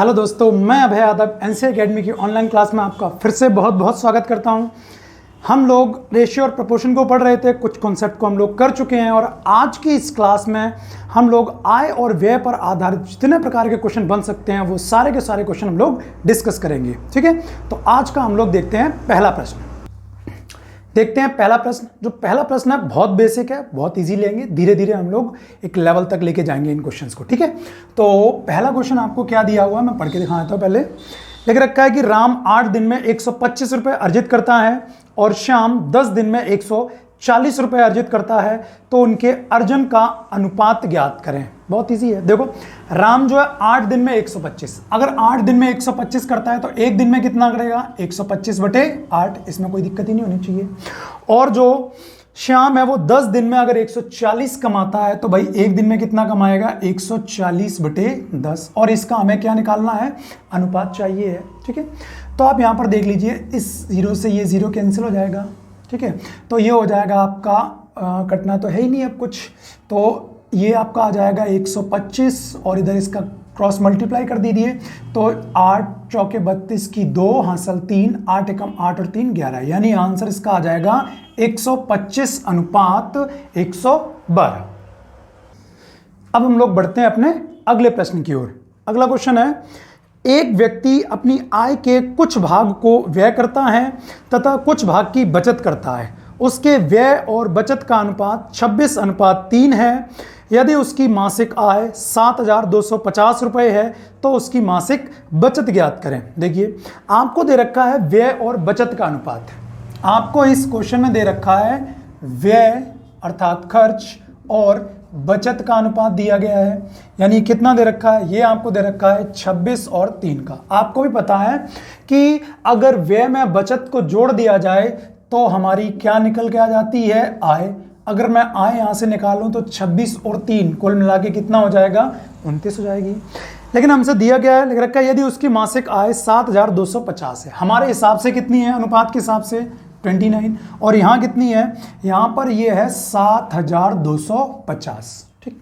Hello दोस्तों, मैं अभय Yadav NC academy की ऑनलाइन क्लास में आपका फिर से बहुत बहुत स्वागत करता हूं। हम लोग रेशियो और प्रोपोर्शन को पढ़ रहे थे, कुछ कॉन्सेप्ट को हम लोग कर चुके हैं और आज की इस क्लास में हम लोग आय और व्यय पर आधारित जितने प्रकार के क्वेश्चन बन सकते हैं वो सारे के सारे क्वेश्चन हम लोग डिस्कस करेंगे। ठीक है, तो आज का हम लोग देखते हैं पहला प्रश्न। देखते हैं पहला प्रश्न। जो पहला प्रश्न है बहुत बेसिक है, बहुत इजी लेंगे, धीरे धीरे हम लोग एक लेवल तक लेके जाएंगे इन क्वेश्चंस को। ठीक है, तो पहला क्वेश्चन आपको क्या दिया हुआ है मैं पढ़ के दिखा देता हूं। पहले लिख रखा है कि राम 8 दिन में 125 रुपए अर्जित करता है और श्याम 10 दिन में 140 रुपए अर्जित करता है, तो उनके अर्जन का अनुपात ज्ञात करें। बहुत इजी है। देखो, राम जो है 8 दिन में 125, अगर 8 दिन में 125 करता है तो एक दिन में कितना करेगा 125/8, इसमें कोई दिक्कत ही नहीं होनी चाहिए। और जो श्याम है वो 10 दिन में अगर 140 कमाता है तो भाई एक दिन में कितना कमाएगा 140/10, और इसका हमें क्या निकालना है, अनुपात चाहिए है। ठीक है, तो आप यहां पर देख लीजिए, इस 0 से ये 0 कैंसिल हो जाएगा। ठीक है, तो ये हो जाएगा आपका कटना तो है ही नहीं अब कुछ, तो ये आपका आ जाएगा 125 और इधर इसका क्रॉस मल्टीप्लाई कर दीजिए, तो 8 चौके 32 की 2 हासिल 3, 8 एकम 8 और 3 11, यानी आंसर इसका आ जाएगा 125/112। अब हम लोग बढ़ते हैं अपने अगले प्रश्न की ओर। अगला क्वेश्चन है, एक व्यक्ति अपनी आय के कुछ भाग को व्यय करता है तथा कुछ भाग की बचत करता है। उसके व्यय और बचत का अनुपात 26:3 है। यदि उसकी मासिक आय 7,250 रुपये है तो उसकी मासिक बचत ज्ञात करें। देखिए, आपको दे रखा है व्यय और बचत का अनुपात। आपको इस क्वेश्चन में दे रखा है व्यय अर्थात खर्च और बचत का अनुपात दिया गया है, यानी कितना दे रखा है, ये आपको दे रखा है 26 और 3 का। आपको भी पता है कि अगर व्यय में बचत को जोड़ दिया जाए तो हमारी क्या निकल के आ जाती है, आय। अगर मैं आय यहां से निकालूं तो 26 और 3 कुल मिला के कितना हो जाएगा, 29 हो जाएगी। लेकिन हमसे दिया गया है, लिख रखा है यदि उसकी मासिक आय 7,250 है, हमारे हिसाब से कितनी है, अनुपात के हिसाब से 29, और यहां कितनी है, यहां पर ये है 7,250। ठीक,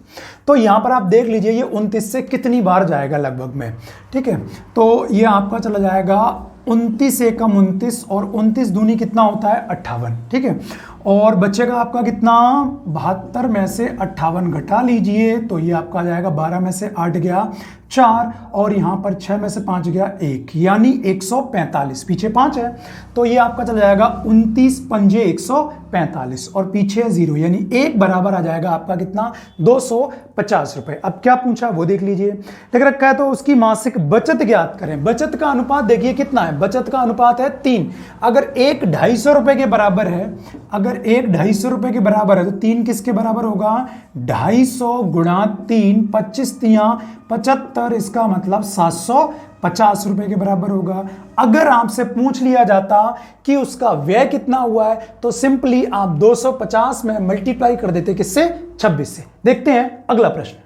तो यहां पर आप देख लीजिए ये 29 से कितनी बार जाएगा लगभग में। ठीक है, तो ये आपका चला जाएगा 29 एकम 29 और 29 दूनी कितना होता है 58। ठीक है, और बचेगा आपका कितना, 72 में से 58 घटा लीजिए तो ये आपका आ जाएगा 12 में से 8 गया 4 और यहाँ पर 6 में से 5 गया 1, यानी 145, पीछे 5 है तो ये आपका चला जाएगा 29 पंजे 145 और पीछे 0, यानी 1 बराबर आ जाएगा आपका कितना 250 रुपए। अब क्या पूछा वो देख लीजिए, लिख रखा है तो उसकी मासिक बचत ज्ञात करें। बचत का अनुपात देखिए कितना है, बचत का अनुपात है 3। अगर 1 250 रुपए के बराबर है, अगर 1 250 रुपए के बराबर है तो 3 किसके बराबर होगा, 250 गुणा 3, 25 तियां 75, इसका मतलब 750 रुपए के बराबर होगा। अगर आपसे पूछ लिया जाता कि उसका व्यय कितना हुआ है तो सिंपली आप 250 में मल्टीप्लाई कर देते, किससे, 26 से। देखते हैं अगला प्रश्न।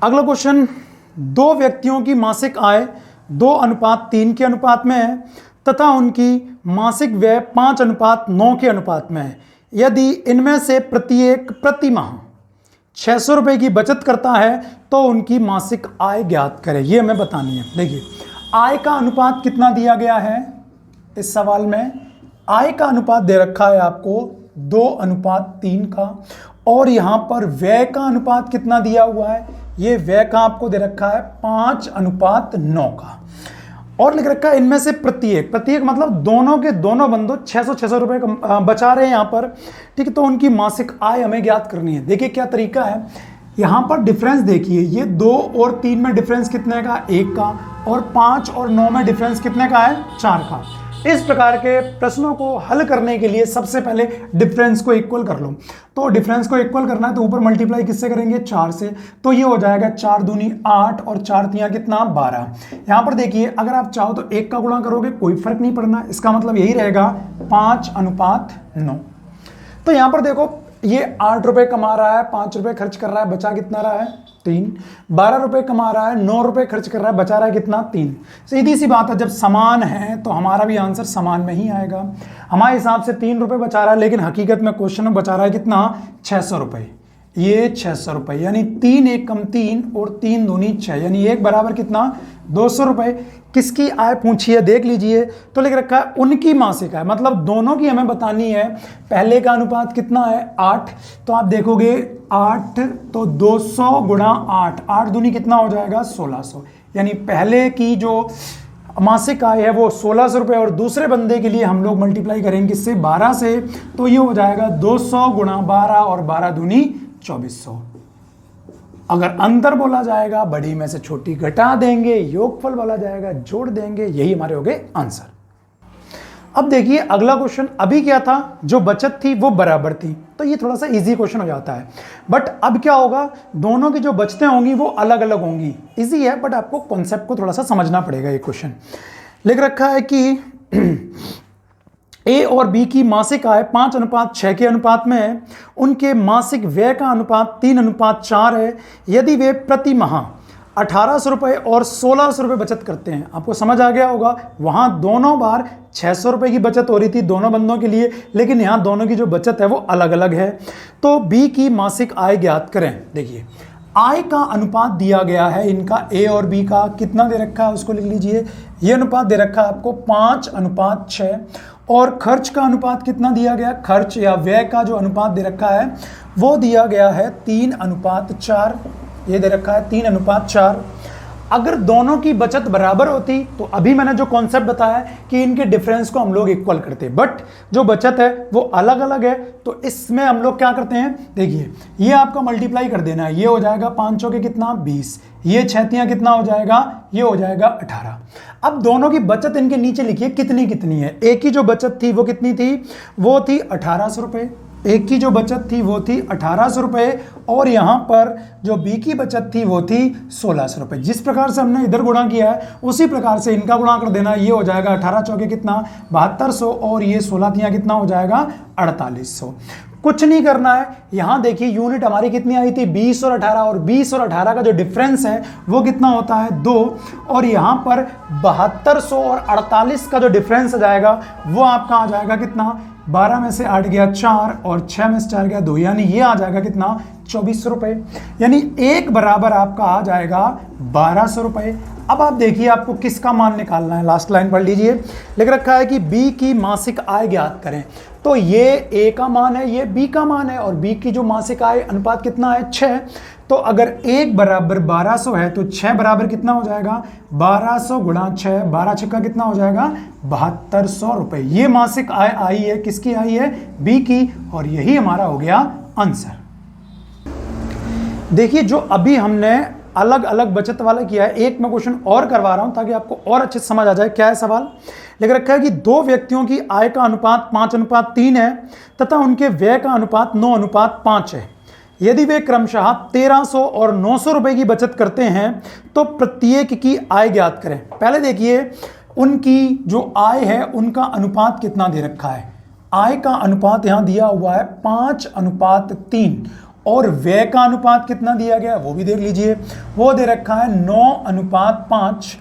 अगला क्वेश्चन, दो व्यक्तियों की मासिक आय 2:3 के अनुपात में है तथा उनकी मासिक व्यय 5:9 के अनुपात में है। यदि इनमें से प्रत्येक प्रति माह 600 रुपए की बचत करता है तो उनकी मासिक आय ज्ञात करें। ये हमें बतानी है। देखिए, आय का अनुपात कितना दिया गया है इस सवाल में, आय का अनुपात दे रखा है आपको 2:3 का, और यहां पर व्यय का अनुपात कितना दिया हुआ है, ये व्यय का आपको दे रखा है 5:9 का, और लिख रखा है इनमें से प्रत्येक मतलब दोनों के दोनों बंदो 600 रुपए बचा रहे हैं यहां पर। ठीक है, तो उनकी मासिक आय हमें ज्ञात करनी है। देखिए क्या तरीका है, यहां पर डिफरेंस देखिए, ये 2 और 3 में डिफरेंस कितने का, 1 का, और 5 और 9 में डिफरेंस कितने का है, 4 का। इस प्रकार के प्रश्नों को हल करने के लिए सबसे पहले डिफरेंस को इक्वल कर लो। तो डिफरेंस को इक्वल करना है तो ऊपर मल्टीप्लाई किससे करेंगे, 4 से, तो ये हो जाएगा 4 दूनी 8 और 4 तियां कितना 12। यहां पर देखिए, अगर आप चाहो तो 1 का गुणा करोगे कोई फर्क नहीं पड़ना, इसका मतलब यही रहेगा 5:9। तो यहां पर देखो, ये 8 रुपए कमा रहा है, 5 रुपए खर्च कर रहा है, बचा कितना रहा है 3, 12 रुपए कमा रहा है, 9 रुपए खर्च कर रहा है, बचा रहा है कितना 3। सीधी सी बात है, जब समान है तो हमारा भी आंसर समान में ही आएगा। हमारे हिसाब से 3 रुपए बचा रहा है, लेकिन हकीकत में क्वेश्चन में बचा रहा है कितना 600 रुपए। ये 600 रुपये, यानी 3 एक कम 3 और 3 दूनी 6, यानी एक बराबर कितना 200 रुपये। किसकी आय पूछी है देख लीजिए, तो लिख रखा है उनकी मासिक आय, मतलब दोनों की हमें बतानी है। पहले का अनुपात कितना है 8, तो आप देखोगे 8 तो 200 गुणा 8, 8 दूनी कितना हो जाएगा 1600, यानी पहले की जो मासिक आय है वो 1600 रुपये, और दूसरे बंदे के लिए हम लोग मल्टीप्लाई करेंगे इससे 12 से, तो ये हो जाएगा 200 गुणा 12 और 12 दूनी 2400। अगर अंतर बोला जाएगा बड़ी में से छोटी घटा देंगे, योगफल बोला जाएगा जोड़ देंगे, यही हमारे हो गए आंसर। अब देखिए अगला क्वेश्चन, अभी क्या था, जो बचत थी वो बराबर थी, तो ये थोड़ा सा इजी क्वेश्चन हो जाता है। बट अब क्या होगा, दोनों की जो बचतें होंगी वो अलग अलग होंगी। इजी है बट आपको कॉन्सेप्ट को थोड़ा सा समझना पड़ेगा। ये क्वेश्चन लिख रखा है कि ए और बी की मासिक आय 5:6 के अनुपात में है, उनके मासिक व्यय का अनुपात 3:4 है। यदि वे प्रति माह 1800 रुपये और 1600 रुपये बचत करते हैं, आपको समझ आ गया होगा, वहां दोनों बार 600 रुपये की बचत हो रही थी दोनों बंदों के लिए, लेकिन यहां दोनों की जो बचत है वो अलग अलग है। तो बी की मासिक आय ज्ञात करें। देखिए आय का अनुपात दिया गया है इनका, ए और बी का कितना दे रखा है उसको लिख लीजिए। ये अनुपात दे रखा है आपको 5:6, और खर्च का अनुपात कितना दिया गया, खर्च या व्यय का जो अनुपात दे रखा है वो दिया गया है 3:4, ये दे रखा है 3:4। अगर दोनों की बचत बराबर होती तो अभी मैंने जो कॉन्सेप्ट बताया कि इनके डिफरेंस को हम लोग इक्वल करते, बट जो बचत है वो अलग अलग है, तो इसमें हम लोग क्या करते हैं, देखिए ये आपका मल्टीप्लाई कर देना है, ये हो जाएगा 5 चौके कितना 20, ये 6 कितना हो जाएगा, ये हो जाएगा 18। अब दोनों की बचत इनके नीचे लिखिए कितनी कितनी है। एक की जो बचत थी वो कितनी थी, वो थी 1800 रुपये, एक की जो बचत थी वो थी 1800 रुपये, और यहाँ पर जो बी की बचत थी वो थी 1600 रुपये। जिस प्रकार से हमने इधर गुणा किया है उसी प्रकार से इनका गुणा कर देना, ये हो जाएगा 18 चौके कितना 7200, और ये 16 कितना हो जाएगा 4800। कुछ नहीं करना है, यहां देखिए यूनिट हमारी कितनी आई थी 20 और 18, और 20 और 18 का जो डिफरेंस है वो कितना होता है 2, और यहां पर 7200 और 48 का जो डिफरेंस आ जाएगा वो आपका आ जाएगा कितना, 12 में से 8 गया 4 और 6 में से 4 गया 2, यानी ये आ जाएगा कितना 2400 रुपये, यानी एक बराबर आपका आ जाएगा 1200 रुपये। अब आप देखिए आपको किसका मान निकालना है, लास्ट लाइन पढ़ लीजिए, लिख रखा है कि बी की मासिक आय ज्ञात करें। तो ये ए का मान है, ये बी का मान है, और बी की जो मासिक आय अनुपात कितना है 6, तो अगर 1 बराबर 1200 है तो 6 बराबर कितना हो जाएगा 1200 गुणा 6, 12 छक्का कितना हो जाएगा 7200 रुपये। ये मासिक आय आई है, किसकी आई है, बी की, और यही हमारा हो गया आंसर। देखिए जो अभी हमने अलग अलग बचत वाला किया है, एक मैं क्वेश्चन और करवा रहा हूं ताकि आपको और अच्छे से समझ आ जाए। क्या है सवाल, लिख रखा है कि दो व्यक्तियों की आय का अनुपात 5:3 है तथा उनके व्यय का अनुपात 9:5 है। यदि वे क्रमशः 1300 और 900 रुपए की बचत करते हैं तो प्रत्येक की आय ज्ञात करें। पहले देखिए उनकी जो आय है उनका अनुपात कितना दे रखा है, आय का अनुपात यहां दिया हुआ है 5:3, और व्यय का अनुपात कितना दिया गया वो भी देख लीजिए, वो दे रखा है 9:5,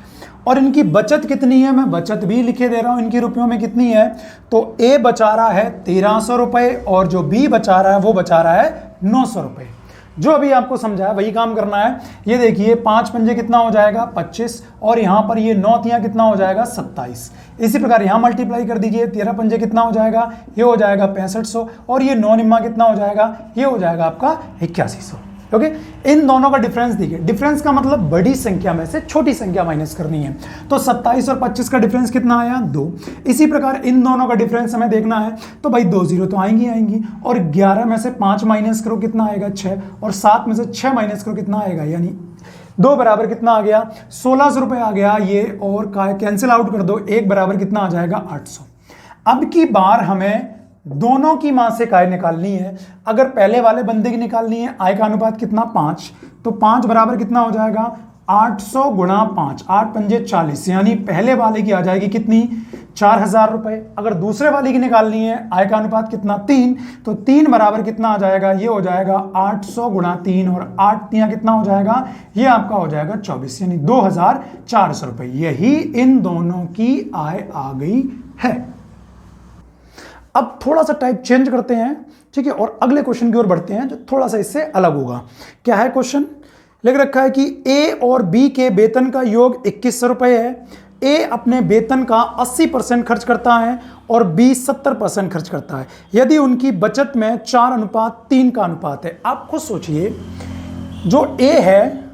और इनकी बचत कितनी है, मैं बचत भी लिखे दे रहा हूं इनकी रुपयों में कितनी है। तो ए बचा रहा है 1300 रुपए, और जो बी बचा रहा है वो बचा रहा है 900 रुपए। जो अभी आपको समझाया वही काम करना है। ये देखिए 5 पंजे कितना हो जाएगा 25, और यहां पर ये 9 तियां कितना हो जाएगा 27। इसी प्रकार यहां मल्टीप्लाई कर दीजिए, 13 पंजे कितना हो जाएगा, ये हो जाएगा 6500, और ये 9 निम्मा कितना हो जाएगा, ये हो जाएगा आपका 8100। ओके, इन दोनों का डिफरेंस देखिए, डिफरेंस का मतलब बड़ी संख्या में से छोटी संख्या माइनस करनी है। तो 27 और 25 का डिफरेंस कितना आया 2। इसी प्रकार इन दोनों का डिफरेंस हमें देखना है, तो भाई 2 जीरो तो आएंगी, और 11 में से 5 माइनस करो कितना आएगा 6, और 7 में से 6 माइनस करो कितना आएगा, यानी 2 बराबर कितना आ गया 1600 रुपये आ गया ये, और कैंसिल आउट कर दो, 1 बराबर कितना आ जाएगा 800। अब की बार हमें दोनों की मासिक आय निकालनी है। अगर पहले वाले बंदे की निकालनी है, आय का अनुपात कितना 5, तो 5 बराबर कितना हो जाएगा 800 गुणा 5, 8 पंजे 40, यानी पहले वाले की आ जाएगी कितनी 4000 रुपए। अगर दूसरे वाले की निकालनी है, आय का अनुपात कितना 3, तो 3 बराबर कितना आ जाएगा, ये हो जाएगा 800 गुणा 3, और 8 तियां कितना हो जाएगा, ये आपका हो जाएगा 24, यानी 2400 रुपए। यही इन दोनों की आय आ गई है। अब थोड़ा सा टाइप चेंज करते हैं, ठीक है, और अगले क्वेश्चन की ओर बढ़ते हैं जो थोड़ा सा इससे अलग होगा। क्या है क्वेश्चन? लिख रखा है कि ए और बी के वेतन का योग 2100 रुपये है। ए अपने वेतन का 80% खर्च करता है और बी 70% खर्च करता है। यदि उनकी बचत में 4:3 का अनुपात है। आप खुद सोचिए, जो ए है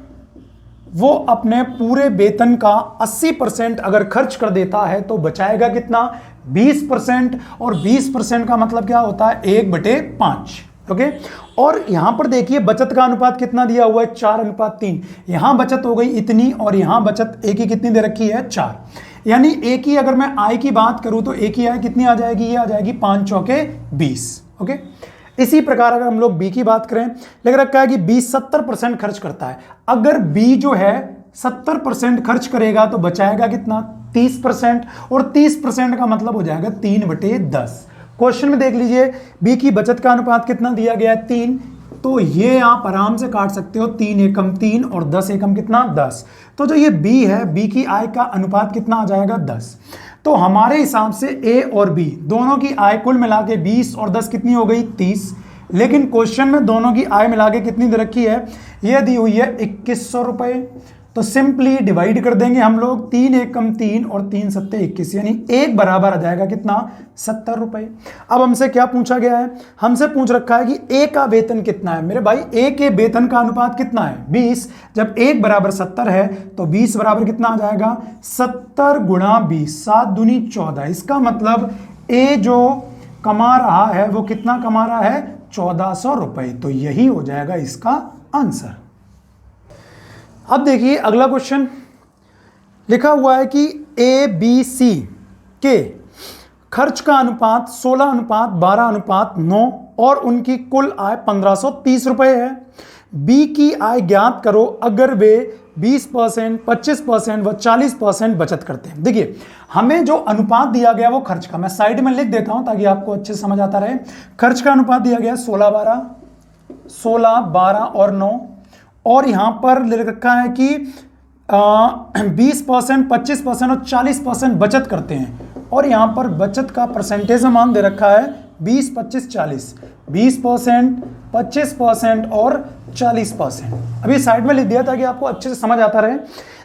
वो अपने पूरे वेतन का 80% अगर खर्च कर देता है तो बचाएगा कितना? 20%। और 20% का मतलब क्या होता है? 1/5। ओके, और यहां पर देखिए बचत का अनुपात कितना दिया हुआ है? 4:3। यहां बचत हो गई इतनी और यहां बचत ए की कितनी दे रखी है? 4। यानी ए की अगर मैं आय की बात करूं तो ए की आय कितनी आ जाएगी? ये आ जाएगी 5 चौके 20। ओके, इसी प्रकार अगर हम लोग बी की बात करें, लिख रखा है कि बी 70% खर्च करता है। अगर बी जो है 70% खर्च करेगा तो बचाएगा कितना? 30%। और 30% का मतलब हो जाएगा 3/10। क्वेश्चन में देख लीजिए बी की बचत का अनुपात कितना दिया गया है? 3। तो ये आप आराम से काट सकते हो, 3 एकम 3 और 10 एकम कितना? 10। तो जो ये बी है, बी की आय का अनुपात कितना आ जाएगा? 10। तो हमारे हिसाब से ए और बी दोनों की आय कुल मिला के 20 और 10 कितनी हो गई? 30। लेकिन क्वेश्चन में दोनों की आय मिला के कितनी दे रखी है? ये दी हुई है 2100 रुपये। तो सिंपली डिवाइड कर देंगे हम लोग, 3 एकम 3 और 3 सत्ते 21, यानी एक बराबर आ जाएगा कितना? 70 रुपये। अब हमसे क्या पूछा गया है? हमसे पूछ रखा है कि ए का वेतन कितना है। मेरे भाई ए के वेतन का अनुपात कितना है? 20। जब 1 बराबर 70 है तो 20 बराबर कितना आ जाएगा? 70 गुणा 20, 7 दूनी 14। इसका मतलब ए जो कमा रहा है वो कितना कमा रहा है? 1400 रुपये। तो यही हो जाएगा इसका आंसर। अब देखिए अगला क्वेश्चन लिखा हुआ है कि ए बी सी के खर्च का अनुपात 16:12:9 और उनकी कुल आय 1530 रुपये है। बी की आय ज्ञात करो अगर वे 20%, 25% व 40% बचत करते हैं। देखिए हमें जो अनुपात दिया गया वो खर्च का, मैं साइड में लिख देता हूं ताकि आपको अच्छे से समझ आता रहे। खर्च का अनुपात दिया गया 16, 12 और 9, और यहां पर लिख रखा है कि 20%, 25% और 40% बचत करते हैं। और यहां पर बचत का परसेंटेज मान दे रखा है 20, 25, 40। 20%, 25% और 40%। अभी साइड में लिख दिया ताकि आपको अच्छे से समझ आता रहे।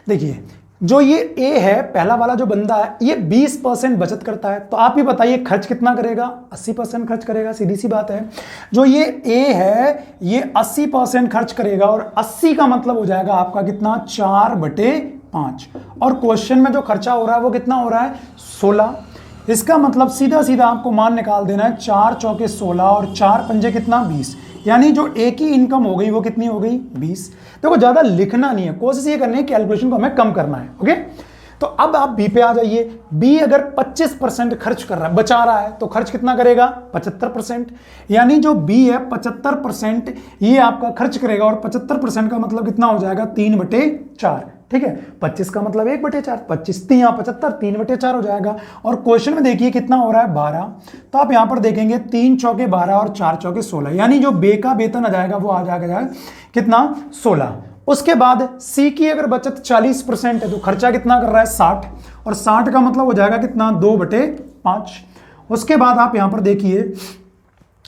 देखिए जो ये ए है, पहला वाला जो बंदा है, ये 20% बचत करता है। तो आप ही बताइए खर्च कितना करेगा? 80% खर्च करेगा, सीधी सी बात है। जो ये ए है ये 80% खर्च करेगा और 80 का मतलब हो जाएगा आपका कितना? 4/5। और क्वेश्चन में जो खर्चा हो रहा है वो कितना हो रहा है? 16। इसका मतलब सीधा सीधा आपको मान निकाल देना है, 4 चौके 16 और 4 पंजे कितना? 20। यानी जो ए की इनकम हो गई वो कितनी हो गई? 20। देखो ज्यादा लिखना नहीं है, कोशिश ये करनी है कैलकुलेशन को हमें कम करना है। ओके, तो अब आप बी पे आ जाइए। बी अगर 25% खर्च कर रहा है, बचा रहा है, तो खर्च कितना करेगा? 75%। यानी जो बी है 75% ये आपका खर्च करेगा और 75% का मतलब कितना हो जाएगा? 3/4। ठीक है, 25 का मतलब 1/4, 25 3 75, 3/4 हो जाएगा। और क्वेश्चन में देखिए कितना हो रहा है? 12। तो आप यहां पर देखेंगे 3 चौके 12 और 4 चौके 16, यानी जो बे का वेतन आ जाएगा वो आ जाएगा कितना? 16। उसके बाद सी की अगर बचत 40% है तो खर्चा कितना कर रहा है? 60। और 60 का मतलब हो जाएगा कितना? 2/5। उसके बाद आप यहां पर देखिए,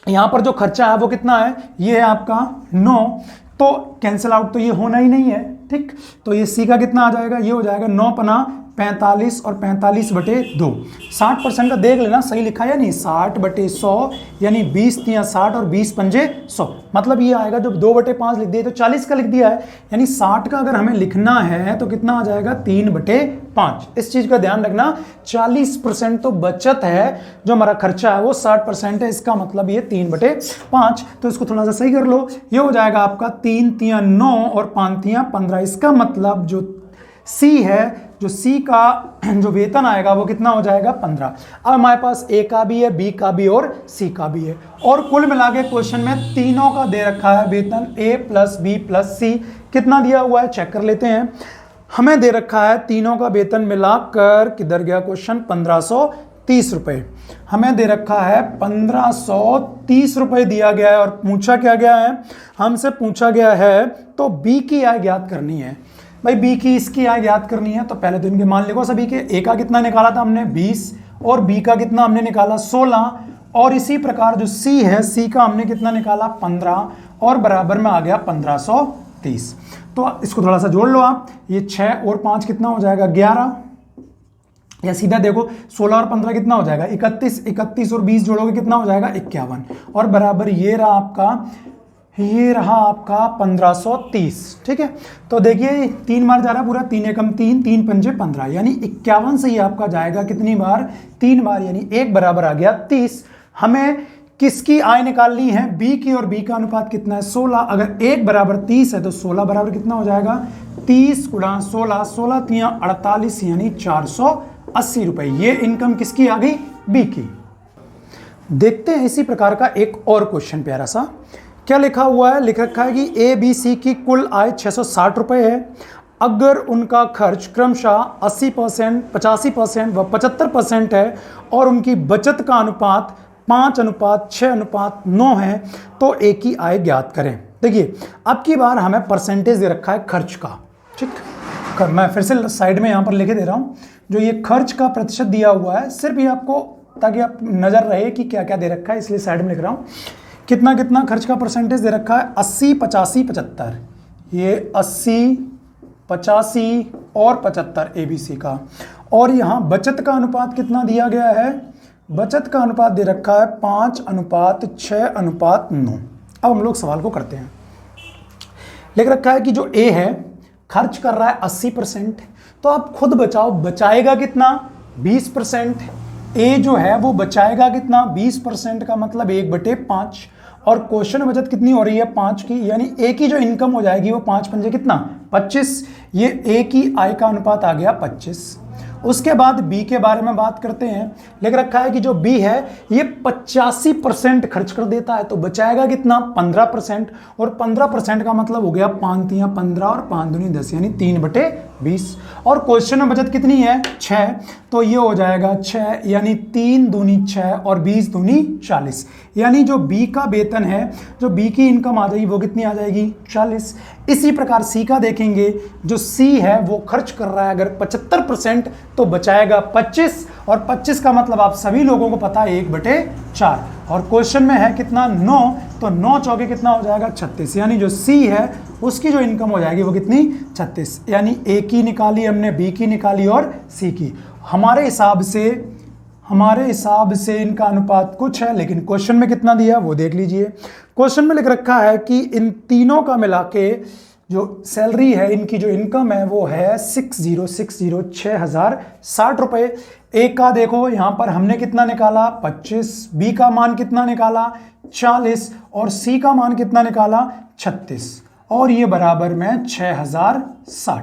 यहां पर जो खर्चा है वो कितना है? ये है आपका 9। तो कैंसिल आउट तो ये होना ही नहीं है। ठीक, तो ये सी का कितना आ जाएगा? ये हो जाएगा 9 पना 45 और 45/2। 60% का देख लेना सही लिखा है या नहीं? 60/100 यानी 20 × 60 और 20 पंजे 100। मतलब ये आएगा, जो 2/5 लिख दिया तो 40 का लिख दिया है, यानी 60 का अगर हमें लिखना है तो कितना आ जाएगा? 3/5। इस चीज का ध्यान रखना, 40% तो बचत है, जो हमारा खर्चा है वो 60% है। इसका मतलब ये 3/5। तो इसको थोड़ा सा सही कर लो, ये हो जाएगा आपका 3 × 9 और 5 × 15। इसका मतलब जो सी है, जो सी का जो वेतन आएगा वो कितना हो जाएगा? 15। अब हमारे पास ए का भी है, बी का भी और सी का भी है, और कुल मिला के क्वेश्चन में तीनों का दे रखा है वेतन। ए प्लस बी प्लस सी कितना दिया हुआ है चेक कर लेते हैं। हमें दे रखा है तीनों का वेतन मिलाकर, किधर गया क्वेश्चन? 1530 रुपये। हमें दे रखा है 1530 रुपये दिया गया है। और पूछा क्या गया है? हमसे पूछा गया है तो बी की आय ज्ञात करनी है। भाई बी की इसकी आय ज्ञात करनी है तो पहले तो इनके मान लिखो सभी के। ए का कितना निकाला था हमने? 20, और बी का कितना हमने निकाला? 16, और इसी प्रकार जो सी है, सी का हमने कितना निकाला 15 और बराबर में आ गया 1530। तो इसको थोड़ा सा जोड़ लो आप, ये 6 और 5 कितना हो जाएगा 11, या सीधा देखो 16 और 15 कितना हो जाएगा 31, 31 और 20 जोड़ोगे कितना हो जाएगा 51 और बराबर ये रहा आपका 1530। ठीक है, तो देखिए 3 बार जा रहा है पूरा, 3 एकम 3, 3 पंजे 15, यानी 51 से ही आपका जाएगा कितनी बार 3 बार, यानी 1 बराबर आ गया 30। हमें किसकी आय निकालनी है, बी की, और बी का अनुपात कितना है 16। अगर 1 बराबर 30 है तो 16 बराबर कितना हो जाएगा 30 गुणा 16, 16 तियां 48, यानी 480 रुपए। ये इनकम किसकी आ गई, बी की। देखते हैं इसी प्रकार का एक और क्वेश्चन प्यारा सा। क्या लिखा हुआ है, लिख रखा है कि ए बी सी की कुल आय 660 रुपए है। अगर उनका खर्च क्रमशः 80%, 85% व 75% है और उनकी बचत का अनुपात 5:6:9 है, तो ए की आय ज्ञात करें। देखिए अब की बार हमें परसेंटेज दे रखा है खर्च का। ठीक, मैं फिर से साइड में यहाँ पर लिखे दे रहा हूँ, जो ये खर्च का प्रतिशत दिया हुआ है, सिर्फ ये आपको ताकि आप नजर रहे कि क्या क्या दे रखा है, इसलिए साइड में लिख रहा हूँ। कितना कितना खर्च का परसेंटेज दे रखा है 80, 85, 75। ये 80, 85 और 75 एबीसी का। और यहाँ बचत का अनुपात कितना दिया गया है, बचत का अनुपात दे रखा है 5:6:9। अब हम लोग सवाल को करते हैं। लिख रखा है कि जो ए है खर्च कर रहा है 80%, तो आप खुद बचाओ, बचाएगा कितना 20%। ए जो है वो बचाएगा कितना 20% का मतलब 1/5, और क्वेश्चन में बचत कितनी हो रही है 5 की, यानी ए की जो इनकम हो जाएगी वो 5 पंजे कितना 25। ये ए की आय का अनुपात आ गया 25। उसके बाद बी के बारे में बात करते हैं। लिख रखा है कि जो बी है ये 85% खर्च कर देता है, तो बचाएगा कितना 15%, और 15% का मतलब हो गया 5 तियां 15 और 5 दूनी 10, यानी 3/20। और क्वेश्चन में बचत कितनी है 6, तो ये हो जाएगा 6, यानी 3 दूनी 6 और 20 दूनी 40, यानी जो बी का वेतन है, जो बी की इनकम आ जाएगी वो कितनी आ जाएगी 40। इसी प्रकार सी का देखेंगे, जो सी है वो खर्च कर रहा है अगर 75%, तो बचाएगा 25, और 25 का मतलब आप सभी लोगों को पता है 1/4, और क्वेश्चन में है कितना 9, तो 9 चौके कितना हो जाएगा 36, यानी जो सी है उसकी जो इनकम हो जाएगी वो कितनी 36, यानी ए की निकाली हमने, बी की निकाली और सी की। हमारे हिसाब से इनका अनुपात कुछ है, लेकिन क्वेश्चन में कितना दिया वो देख लीजिए। क्वेश्चन में लिख रखा है कि इन तीनों का मिला के जो सैलरी है, इनकी जो इनकम है वो है 6060 रुपए। ए का देखो यहाँ पर हमने कितना निकाला 25, बी का मान कितना निकाला 40, और सी का मान कितना निकाला 36, और ये बराबर में 6060।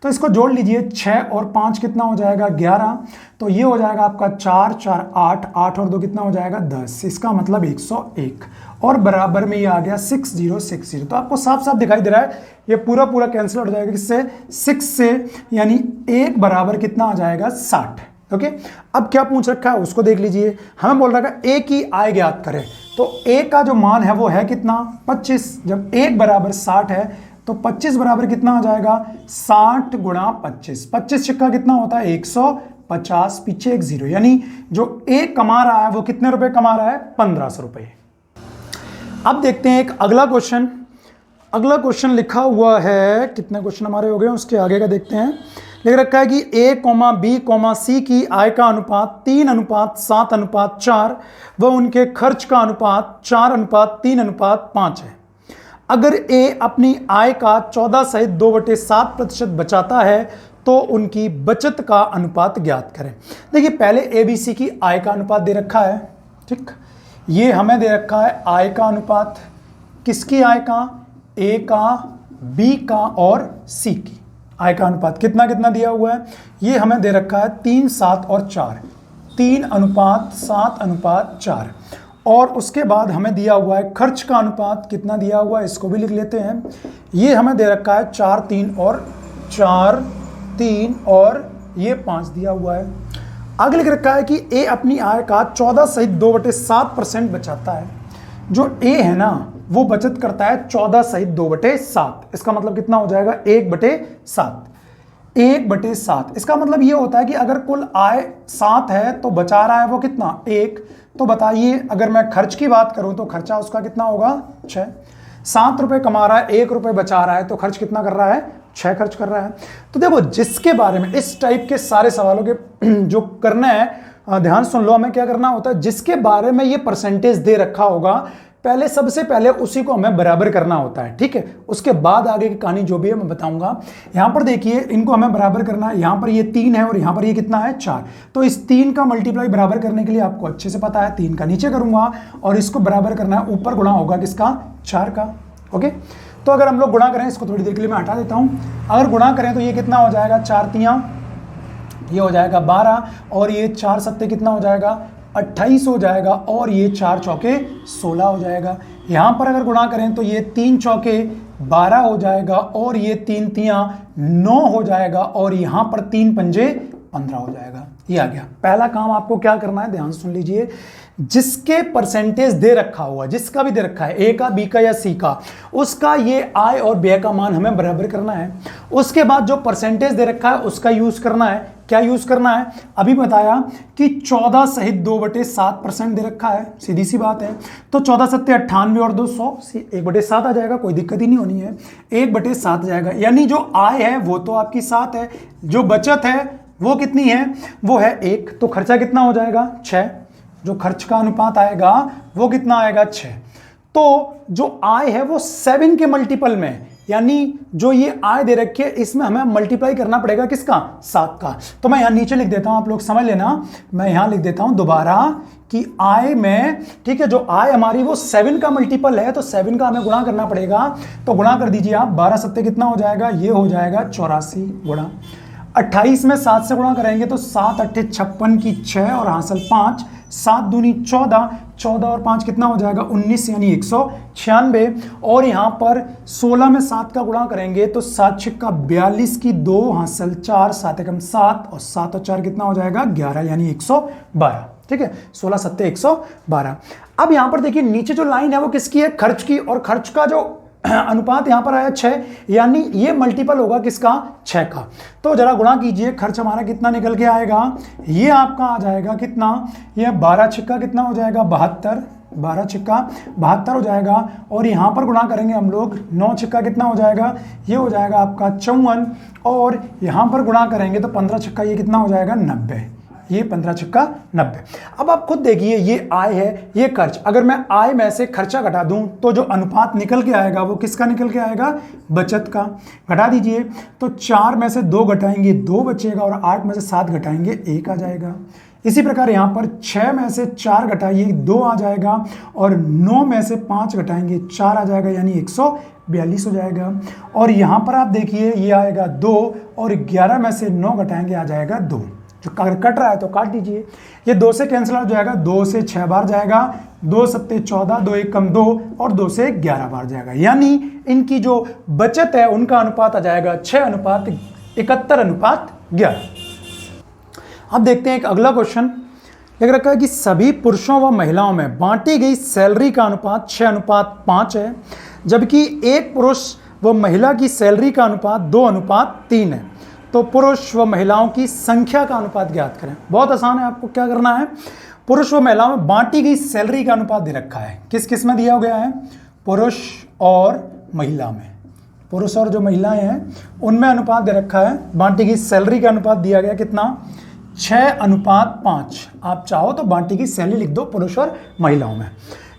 तो इसको जोड़ लीजिए, 6 और 5 कितना हो जाएगा 11, तो ये हो जाएगा आपका 4 4 8, 8 और 2 कितना हो जाएगा 10, इसका मतलब 101, और बराबर में ये आ गया 6060। तो आपको साफ साफ दिखाई दे रहा है ये पूरा पूरा कैंसिल हो जाएगा किससे 6 से, यानी 1 बराबर कितना आ जाएगा 60। ओके, अब क्या पूछ रखा है उसको देख लीजिए। हमें बोल रखा है ए की आय ज्ञात करें, तो ए का जो मान है वो है कितना 25। जब 1 बराबर 60 है तो 25 बराबर कितना आ जाएगा 60 गुणा 25, 25 छक्का कितना होता है 150, पीछे एक 0, यानी जो ए कमा रहा है वो कितने रुपए कमा रहा है 1500 रुपए। अब देखते हैं एक अगला क्वेश्चन। अगला क्वेश्चन लिखा हुआ है, कितने क्वेश्चन हमारे हो गए उसके आगे का देखते हैं। लिख रखा है कि ए बी सी की आय का अनुपात 3:7:4 व उनके खर्च का अनुपात 4:3:5 है। अगर ए अपनी आय का 14 सहित 2/7% बचाता है तो उनकी बचत का अनुपात ज्ञात करें। देखिए पहले ए बी सी की आय का अनुपात दे रखा है, ठीक, ये हमें दे रखा है आय का अनुपात, किसकी आय का, ए का, बी का और सी की आय का अनुपात कितना कितना दिया हुआ है, ये हमें दे रखा है 3, 7 और 4, 3:7:4, और उसके बाद हमें दिया हुआ है खर्च का अनुपात कितना दिया हुआ है, इसको भी लिख लेते हैं। ये हमें दे रखा है 4, 3 और ये 5 दिया हुआ है। आगे लिख रखा है कि ए अपनी आय का 14 सहित 2/7% बचाता है। जो ए है ना वो बचत करता है 14 सहित 2/7, इसका मतलब कितना हो जाएगा 1/7, 1/7। इसका मतलब ये होता है कि अगर कुल आय 7 है तो बचा रहा है वो कितना 1, तो बताइए अगर मैं खर्च की बात करूं तो खर्चा उसका कितना होगा 6। 7 रुपए कमा रहा है, 1 रुपए बचा रहा है, तो खर्च कितना कर रहा है 6 खर्च कर रहा है। तो देखो जिसके बारे में इस टाइप के सारे सवालों के जो करना है ध्यान सुन लो, हमें क्या करना होता है, जिसके बारे में ये परसेंटेज दे रखा होगा पहले सबसे पहले उसी को हमें बराबर करना होता है, ठीक है। उसके बाद आगे की कहानी जो भी है मैं बताऊंगा। यहां पर देखिए इनको हमें बराबर करना है, यहां पर ये 3 है और यहां पर ये कितना है 4। तो इस 3 का मल्टीप्लाई बराबर करने के लिए आपको अच्छे से पता है 3 का नीचे करूंगा और इसको बराबर करना है, ऊपर गुणा होगा किसका 4 का। ओके, तो अगर हम लोग गुणा करें, इसको थोड़ी देर के लिए मैं हटा देता हूं, अगर गुणा करें तो ये कितना हो जाएगा 4 तियां ये हो जाएगा 12 और ये 4 सत्ते कितना हो जाएगा 28 हो जाएगा और ये 4 चौके 16 हो जाएगा। यहां पर अगर गुणा करें तो ये 3 चौके 12 हो जाएगा और ये 3 तियां 9 हो जाएगा और यहां पर 3 पंजे 15 हो जाएगा। ये आ गया। पहला काम आपको क्या करना है, ध्यान सुन लीजिए, जिसके परसेंटेज दे रखा हुआ, जिसका भी दे रखा है, ए का, बी का या सी का, उसका ये आय और व्यय का मान हमें बराबर करना है। उसके बाद जो परसेंटेज दे रखा है उसका यूज करना है। क्या यूज करना है, अभी बताया कि 14 सहित 2/7% दे रखा है, सीधी सी बात है। तो 14 सत्ते 98 और 2 100, 1/7 आ जाएगा, कोई दिक्कत ही नहीं होनी है, 1/7 आ जाएगा। यानी जो आय है वो तो आपकी 7 है, जो बचत है वो कितनी है, वो है 1। तो खर्चा कितना हो जाएगा 6, जो खर्च का अनुपात आएगा वो कितना आएगा 6। तो जो आय है वो 7 के मल्टीपल में, यानी जो ये आय दे रखी है इसमें हमें मल्टीप्लाई करना पड़ेगा किसका 7 का। तो मैं यहां नीचे लिख देता हूं, आप लोग समझ लेना, मैं यहां लिख देता हूं दोबारा कि आय में, ठीक है, जो आय हमारी वो 7 का मल्टीपल है, तो 7 का हमें गुणा करना पड़ेगा। तो गुणा कर दीजिए आप, 12 सत्ते कितना हो जाएगा, ये हो जाएगा 84 गुणा 28 में 7 से गुणा करेंगे तो 7 अट्ठे 56 की 6 और हासिल 5, 7 दूनी 14, 14 और 5 कितना हो जाएगा 19, यानी 196। और यहाँ पर 16 में 7 का गुणा करेंगे तो 7 छिक्का 42 की 2 हासिल 4, 7 एकम 7 और 7 और 4 कितना हो जाएगा 11, यानी 112। ठीक है, 16 सत्ते 112। अब यहाँ पर देखिए नीचे जो लाइन है वो किसकी है, खर्च की, और खर्च का जो अनुपात यहां पर आया 6, यानी ये मल्टीपल होगा किसका 6 का। तो जरा गुणा कीजिए, खर्च हमारा कितना निकल के आएगा, ये आपका आ जाएगा कितना, ये 12 छिक्का कितना हो जाएगा 72, 12 छिक्का 72 हो जाएगा। और यहां पर गुणा करेंगे हम लोग, 9 छिक्का कितना हो जाएगा, ये हो जाएगा आपका 54, और यहां पर गुणा करेंगे तो 15 छिक्का ये कितना हो जाएगा 90, ये 15 छिक्का 90। अब आप खुद देखिए, ये आय है, ये खर्च, अगर मैं आय में से खर्चा घटा दूं तो जो अनुपात निकल के आएगा वो किसका निकल के आएगा, बचत का। घटा दीजिए, तो 4 में से 2 घटाएंगे 2 बचेगा, और 8 में से 7 घटाएंगे 1 आ जाएगा। इसी प्रकार यहाँ पर 6 में से 4 घटाइए 2 आ जाएगा, और 9 में से 5 घटाएंगे 4 आ जाएगा, यानी 142 हो जाएगा। और यहाँ पर आप देखिए ये आएगा 2, और 11 में से 9 घटाएंगे आ जाएगा 2। जो कट रहा है तो काट दीजिए, ये 2 से कैंसिल हो जाएगा, 2 से 6 बार जाएगा, 2 सत्ते 14, 2 एक कम 2, और 2 से 11 बार जाएगा। यानी इनकी जो बचत है उनका अनुपात आ जाएगा 6:71:11। अब देखते हैं एक अगला क्वेश्चन, लिख रखा है कि सभी पुरुषों व महिलाओं में बांटी गई सैलरी का अनुपात 6:5 है, जबकि एक पुरुष व महिला की सैलरी का अनुपात 2:3 है। तो पुरुष व महिलाओं की संख्या का अनुपात ज्ञात करें। बहुत आसान है, आपको क्या करना है, पुरुष व महिलाओं में बांटी गई सैलरी का अनुपात दे रखा है, किस किस में दिया गया है, पुरुष और महिला में, पुरुष और जो महिलाएं हैं उनमें अनुपात दे रखा है। बांटी गई सैलरी का अनुपात दिया गया कितना, 6:5। आप चाहो तो बांटी गई सैलरी लिख दो पुरुष और महिलाओं में।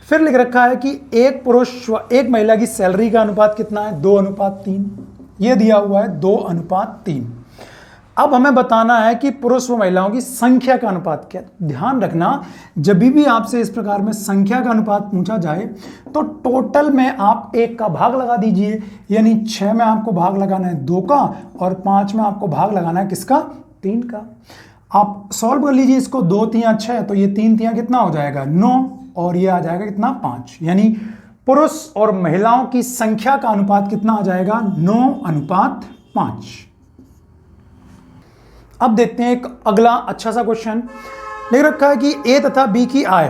फिर लिख रखा है कि एक पुरुष व एक महिला की सैलरी का अनुपात कितना है, 2:3। ये दिया हुआ है 2:3। अब हमें बताना है कि पुरुष व महिलाओं की संख्या का अनुपात क्या। ध्यान रखना, जब भी आपसे इस प्रकार में संख्या का अनुपात पूछा जाए तो टोटल में आप 1 का भाग लगा दीजिए, यानी 6 में आपको भाग लगाना है 2 का, और 5 में आपको भाग लगाना है किसका, 3 का। आप सॉल्व कर लीजिए इसको, 2 तियां 6, तो ये 3 तियां कितना हो जाएगा 9, और ये आ जाएगा कितना 5, यानी पुरुष और महिलाओं की संख्या का अनुपात कितना आ जाएगा 9:5। अब देखते हैं एक अगला अच्छा सा क्वेश्चन, लिख रखा है कि ए तथा बी की आय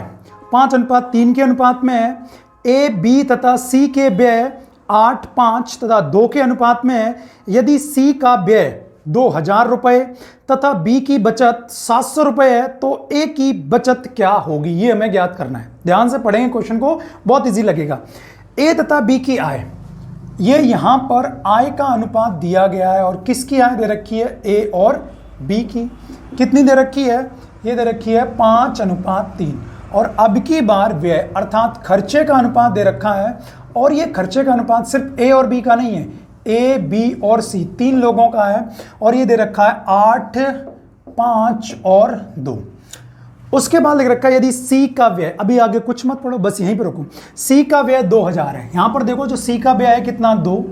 5:3 के अनुपात में है, ए बी तथा सी के व्यय 8:5 तथा 2 के अनुपात में है। यदि सी का व्यय 2000 रुपए तथा बी की बचत 700 रुपए है, तो ए की बचत क्या होगी, ये हमें ज्ञात करना है। ध्यान से पढ़ेंगे क्वेश्चन को, बहुत इजी लगेगा। ए तथा बी की आय, ये यहां पर आय का अनुपात दिया गया है और किसकी आय दे रखी है, ए और बी की। कितनी दे रखी है, ये दे रखी है 5:3। और अब की बार व्यय अर्थात खर्चे का अनुपात दे रखा है, और ये खर्चे का अनुपात सिर्फ ए और बी का नहीं है, ए बी और सी 3 लोगों का है, और ये दे रखा है 8, 5 और 2। उसके बाद लिख रखा है यदि सी का व्यय, अभी आगे कुछ मत पढ़ो, बस यहीं पर रुको। सी का व्यय 2000 है, यहां पर देखो जो सी का व्यय है कितना, 2,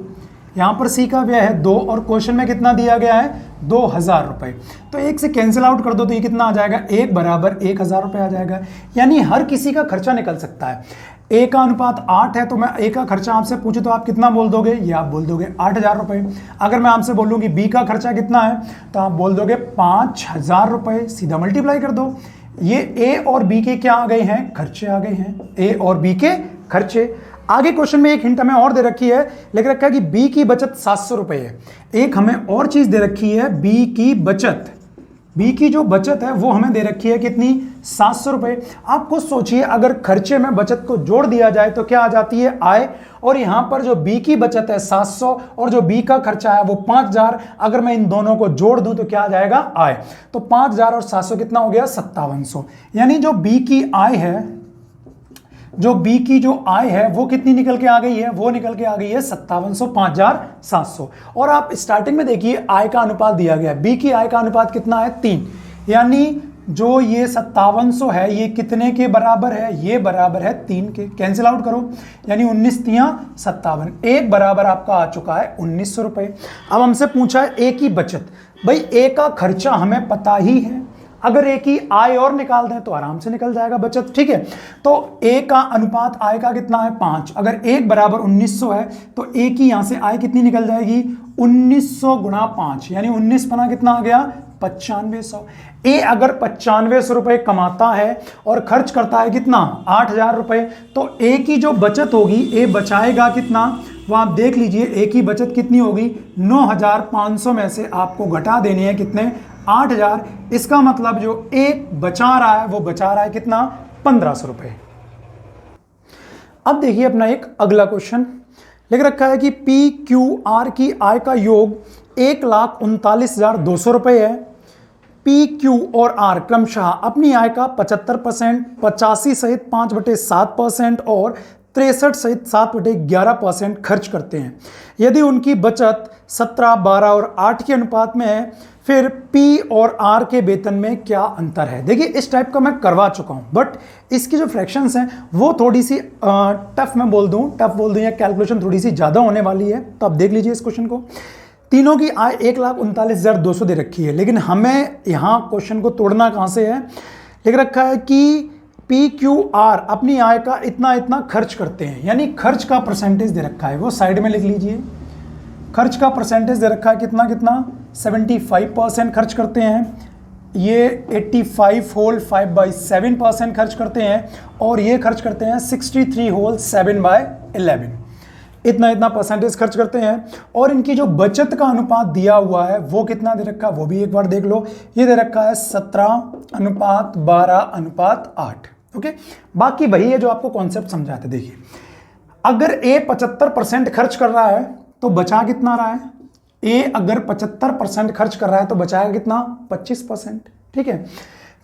यहां पर सी का व्यय है 2, और क्वेश्चन में कितना दिया गया है, 2000 रुपए। तो एक से कैंसिल आउट कर दो तो ये कितना आ जाएगा, 1 बराबर 1000 रुपए आ जाएगा। यानी हर किसी का खर्चा निकल सकता है। ए का अनुपात 8 है, तो मैं ए का खर्चा आपसे पूछूं तो आप कितना बोल दोगे, ये आप बोल दोगे 8000 रुपए। अगर मैं आपसे बोलूंगी बी का खर्चा कितना है, तो आप बोल दोगे 5000 रुपए। सीधा मल्टीप्लाई कर दो, ये ए और बी के क्या आ गए हैं, खर्चे आ गए हैं, ए और बी के खर्चे। आगे क्वेश्चन में एक हिंट हमें और दे रखी है, लिख रखा है कि बी की बचत 700 रुपए है। एक हमें और चीज दे रखी है, बी की बचत, बी की जो बचत है वो हमें दे रखी है कितनी, 700 रुपए। आप खुद सोचिए, अगर खर्चे में बचत को जोड़ दिया जाए तो क्या आ जाती है, आय। और यहां पर जो बी की बचत है 700 और जो बी का खर्चा है वो 5000, अगर मैं इन दोनों को जोड़ दूं तो क्या आ जाएगा, आय। तो 5000 और 700 कितना हो गया, 5700। यानी जो बी की आय है, जो बी की जो आय है वो कितनी निकल के आ गई है, वो निकल के आ गई है 5700, 5700। और आप स्टार्टिंग में देखिए आय का अनुपात दिया गया है, बी की आय का अनुपात कितना है, 3। यानी जो ये 5700 है ये कितने के बराबर है, ये बराबर है 3 के। कैंसिल आउट करो, यानी 19 तियां 57, एक बराबर आपका आ चुका है 1900 रुपए। अब हमसे पूछा है ए की बचत, भाई ए का खर्चा हमें पता ही है, अगर ए की आय और निकाल दें तो आराम से निकल जाएगा बचत, ठीक है। तो ए का अनुपात आय का कितना है, 5। अगर 1 बराबर 1900 है तो ए की यहां से आय कितनी निकल जाएगी, 1900 गुणा 5, यानी 19 पना कितना आ गया, 9500। ए अगर 9500 रुपए कमाता है और खर्च करता है कितना, 8000 रुपए, तो ए की जो बचत होगी, ए बचाएगा कितना, वो आप देख लीजिए। ए की बचत कितनी होगी, 9500 में से आपको घटा देनी है कितने, 8000। इसका मतलब जो ए बचा रहा है वो बचा रहा है कितना, 1500 रुपए। अब देखिए अपना एक अगला क्वेश्चन, लिख रखा है कि पी क्यू आर की आय का योग 1,39,200 रुपए है। पी क्यू और आर क्रमशः अपनी आय का 75%, 85 सहित 5/7% और 63 सहित 7/11% खर्च करते हैं। यदि उनकी बचत 17, 12 और 8 के अनुपात में है, फिर पी और आर के वेतन में क्या अंतर है। देखिए इस टाइप का मैं करवा चुका हूं, बट इसकी जो फ्रैक्शंस हैं वो थोड़ी सी टफ बोल दूं या कैलकुलेशन थोड़ी सी ज़्यादा होने वाली है। तो आप देख लीजिए इस क्वेश्चन को। तीनों की आय 1,39,200 दे रखी है, लेकिन हमें यहाँ क्वेश्चन को तोड़ना कहाँ से है, लिख रखा है कि पी क्यू आर अपनी आय का इतना इतना खर्च करते हैं, यानी खर्च का परसेंटेज दे रखा है, वो साइड में लिख लीजिए। खर्च का परसेंटेज दे रखा है कितना कितना, 75% खर्च करते हैं, ये 85 होल 5/7% खर्च करते हैं, और ये खर्च करते हैं 63 होल 7/11, इतना इतना परसेंटेज खर्च करते हैं। और इनकी जो बचत का अनुपात दिया हुआ है वो कितना दे रखा है, वो भी एक बार देख लो। ये दे रखा है 17:12:8। ओके, बाकी वही है जो आपको कॉन्सेप्ट समझाते। देखिए अगर ए 75% खर्च कर रहा है तो बचा कितना रहा है, ए अगर 75% खर्च कर रहा है तो बचाएगा कितना, 25%, ठीक है।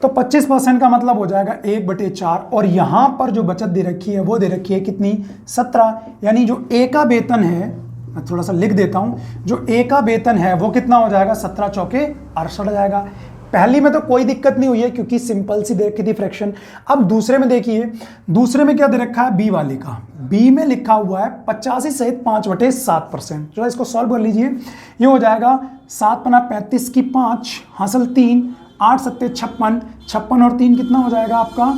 तो 25% का मतलब हो जाएगा 1/4, और यहां पर जो बचत दे रखी है वो दे रखी है कितनी, 17। यानी जो ए का वेतन है, मैं थोड़ा सा लिख देता हूं, जो ए का वेतन है वो कितना हो जाएगा, 17 चौके 68 हो जाएगा। पहली में तो कोई दिक्कत नहीं हुई है क्योंकि सिंपल सी दे रखी थी फ्रैक्शन। अब दूसरे में देखिए, दूसरे में क्या दे रखा है, बी वाले का, बी में लिखा हुआ है 85 सहित 5/7%। चलो इसको सॉल्व कर लीजिए, ये हो जाएगा 7 पना 35 की 5 हासिल 3, 8 सत्ते 56, 56 और 3 कितना हो जाएगा आपका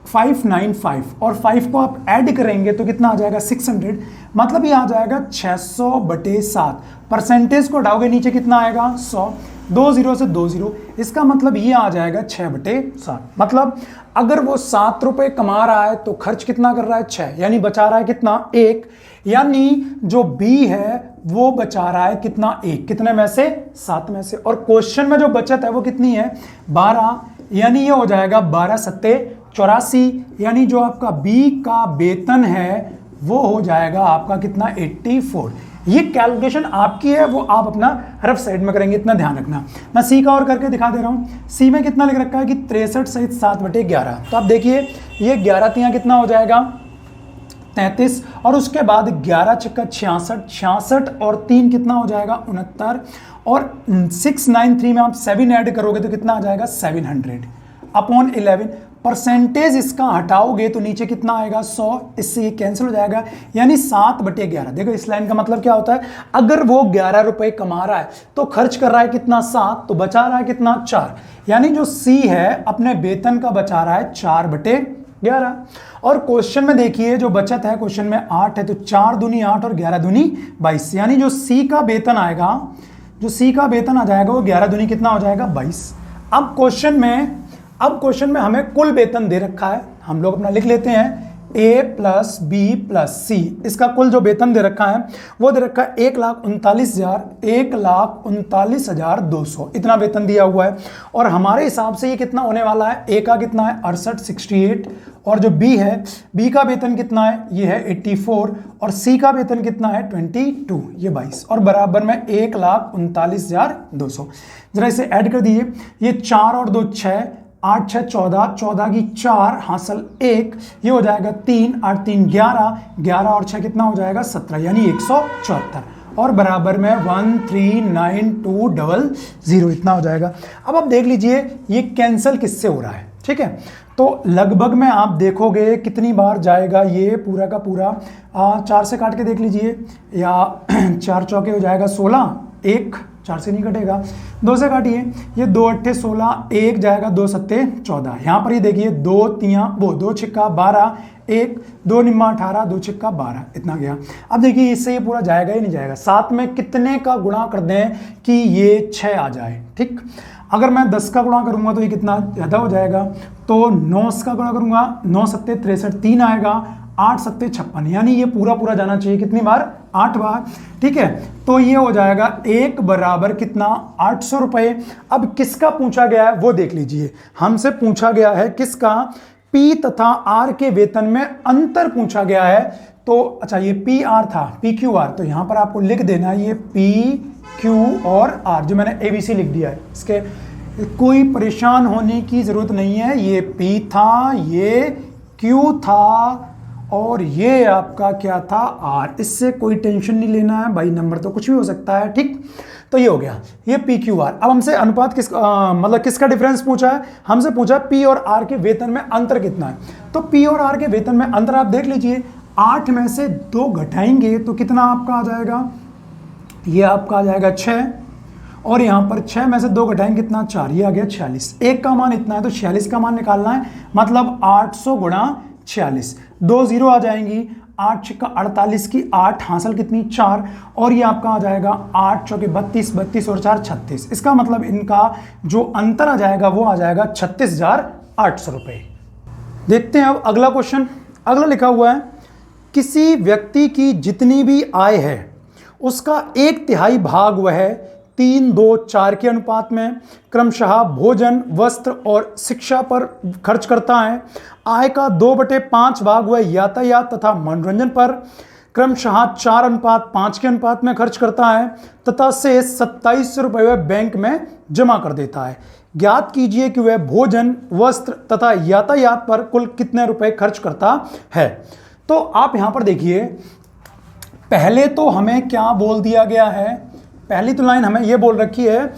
595, और 5 को आप ऐड करेंगे तो कितना आ जाएगा 600, मतलब ये आ जाएगा 600/7। परसेंटेज को हटाओगे नीचे कितना आएगा 100, 2 0 से 2 0, इसका मतलब ये आ जाएगा 6/7। मतलब अगर वो 7 रुपए कमा रहा है तो खर्च कितना कर रहा है, 6, यानी बचा रहा है कितना 1। यानी जो बी है वो बचा रहा है कितना, एक, कितने में से, 7 में से। और क्वेश्चन में जो बचत है वो कितनी है, 12, यानी ये हो जाएगा 12 सत्ते 84, यानी जो आपका बी का वेतन है वो हो जाएगा आपका कितना, 84। ये कैलकुलेशन आपकी है, वो आप अपना रफ साइड में करेंगे, इतना ध्यान रखना। मैं सी का और करके दिखा दे रहा हूँ। सी में कितना लिख रखा है कि 63 सहित 7/11। तो आप देखिए ये 11 तियाँ कितना हो जाएगा, 33, और उसके बाद 11 छक्का 66, 66 और 3 कितना हो जाएगा, 69, और 693 में आप 7 ऐड करोगे तो कितना आ जाएगा, 700 अपॉन 11। परसेंटेज इसका हटाओगे तो नीचे कितना आएगा, 100, इससे ये कैंसिल हो जाएगा, यानी 7/11। देखो इस लाइन का मतलब क्या होता है, अगर वो 11 रुपए कमा रहा है तो खर्च कर रहा है कितना, 7, तो बचा रहा है कितना, 4, यानी जो सी है अपने वेतन का बचा रहा है 4/11। और क्वेश्चन में देखिए जो बचत है, क्वेश्चन में 8 है, तो 4 दूनी 8 और 11 दूनी 22, यानी जो सी का वेतन आएगा, जो सी का वेतन आ जाएगा वो 11 दूनी कितना हो जाएगा, 22। अब क्वेश्चन में हमें कुल वेतन दे रखा है, हम लोग अपना लिख लेते हैं A प्लस बी प्लस सी। इसका कुल जो वेतन दे रखा है वो दे रखा है 1,39,200, इतना वेतन दिया हुआ है। और हमारे हिसाब से ये कितना होने वाला है, ए का कितना है 68, 68, और जो बी है, बी का वेतन कितना है, ये है 84, और सी का वेतन कितना है 22, ये 22, और बराबर में 1,39,200। जरा इसे ऐड कर दीजिए, ये 4 और 2 6, 8 6 14, 14 की 4 हासिल 1, ये हो जाएगा 3, 8 3 11, 11 और 6 कितना हो जाएगा, 17, यानी 174, और बराबर में 139,200, इतना हो जाएगा। अब आप देख लीजिए ये कैंसिल किससे हो रहा है, ठीक है। तो लगभग में आप देखोगे कितनी बार जाएगा ये पूरा का पूरा, 4 से काट के देख लीजिए, या 4 चौके हो जाएगा 16, 1 4 से नहीं कटेगा, 2 से काटिए, ये 2 अट्ठे 16, 1 जाएगा, 2 सत्ते 14, यहाँ पर ये देखिए 2 तियाँ वो 2 छिक्का 12, 1 2 निम्मा 18, 2 छिक्का 12, इतना गया। अब देखिए इससे ये पूरा जाएगा ही नहीं जाएगा, साथ में कितने का गुणा कर दें कि ये 6 आ जाए, ठीक। अगर मैं 10 का गुणा करूंगा तो ये कितना ज़्यादा हो जाएगा, तो 9 का गुणा करूंगा, 9 सत्ते 63, 3 आएगा, 8 सत्ते 56, यानी ये पूरा जाना चाहिए कितनी बार, 8 बार, ठीक है। तो ये हो जाएगा 1 बराबर कितना, 800 रुपये। अब किसका पूछा गया है वो देख लीजिए, हमसे पूछा गया है किसका, पी तथा आर के वेतन में अंतर पूछा गया है। तो अच्छा ये पी आर था, पी क्यू आर, तो यहां पर आपको लिख देना है ये पी क्यू और आर, जो मैंने एबीसी लिख दिया है, इसके कोई परेशान होने की जरूरत नहीं है। ये पी था, ये क्यू था, और ये आपका क्या था, आर। इससे कोई टेंशन नहीं लेना है भाई, नंबर तो कुछ भी हो सकता है, ठीक। तो ये हो गया, ये पी क्यू आर। अब हमसे अनुपात मतलब किसका डिफरेंस पूछा है, हमसे पूछा है पी और आर के वेतन में अंतर कितना है। तो पी और आर के वेतन में अंतर आप देख लीजिए, 8 में से 2 घटाएंगे तो कितना आपका आ जाएगा, ये आपका आ जाएगा 6, और यहाँ पर 6 में से 2 घटाएंगे कितना, 4, ये आ गया 46। एक का मान इतना है तो 46 का मान निकालना है, मतलब 800 गुणा 46, 2 0 आ जाएंगी, 8 छक्का 48 की 8 हासिल कितनी, 4, और ये आपका आ जाएगा 8 चौके 32, 32 और 4 36। इसका मतलब इनका जो अंतर आ जाएगा वो आ जाएगा 36,800 रुपये। देखते हैं अब अगला क्वेश्चन। अगला लिखा हुआ है, किसी व्यक्ति की जितनी भी आय है उसका 1/3 भाग वह 3, 2, 4 के अनुपात में क्रमशः भोजन, वस्त्र और शिक्षा पर खर्च करता है। आय का 2/5 भाग वह यातायात तथा मनोरंजन पर क्रमशः 4:5 के अनुपात में खर्च करता है, तथा से 2700 रुपये वह बैंक में जमा कर देता है। ज्ञात कीजिए कि वह भोजन, वस्त्र तथा यातायात पर कुल कितने रुपए खर्च करता है। तो आप यहां पर देखिए, पहले तो हमें क्या बोल दिया गया है, पहली तो लाइन हमें यह बोल रखी है,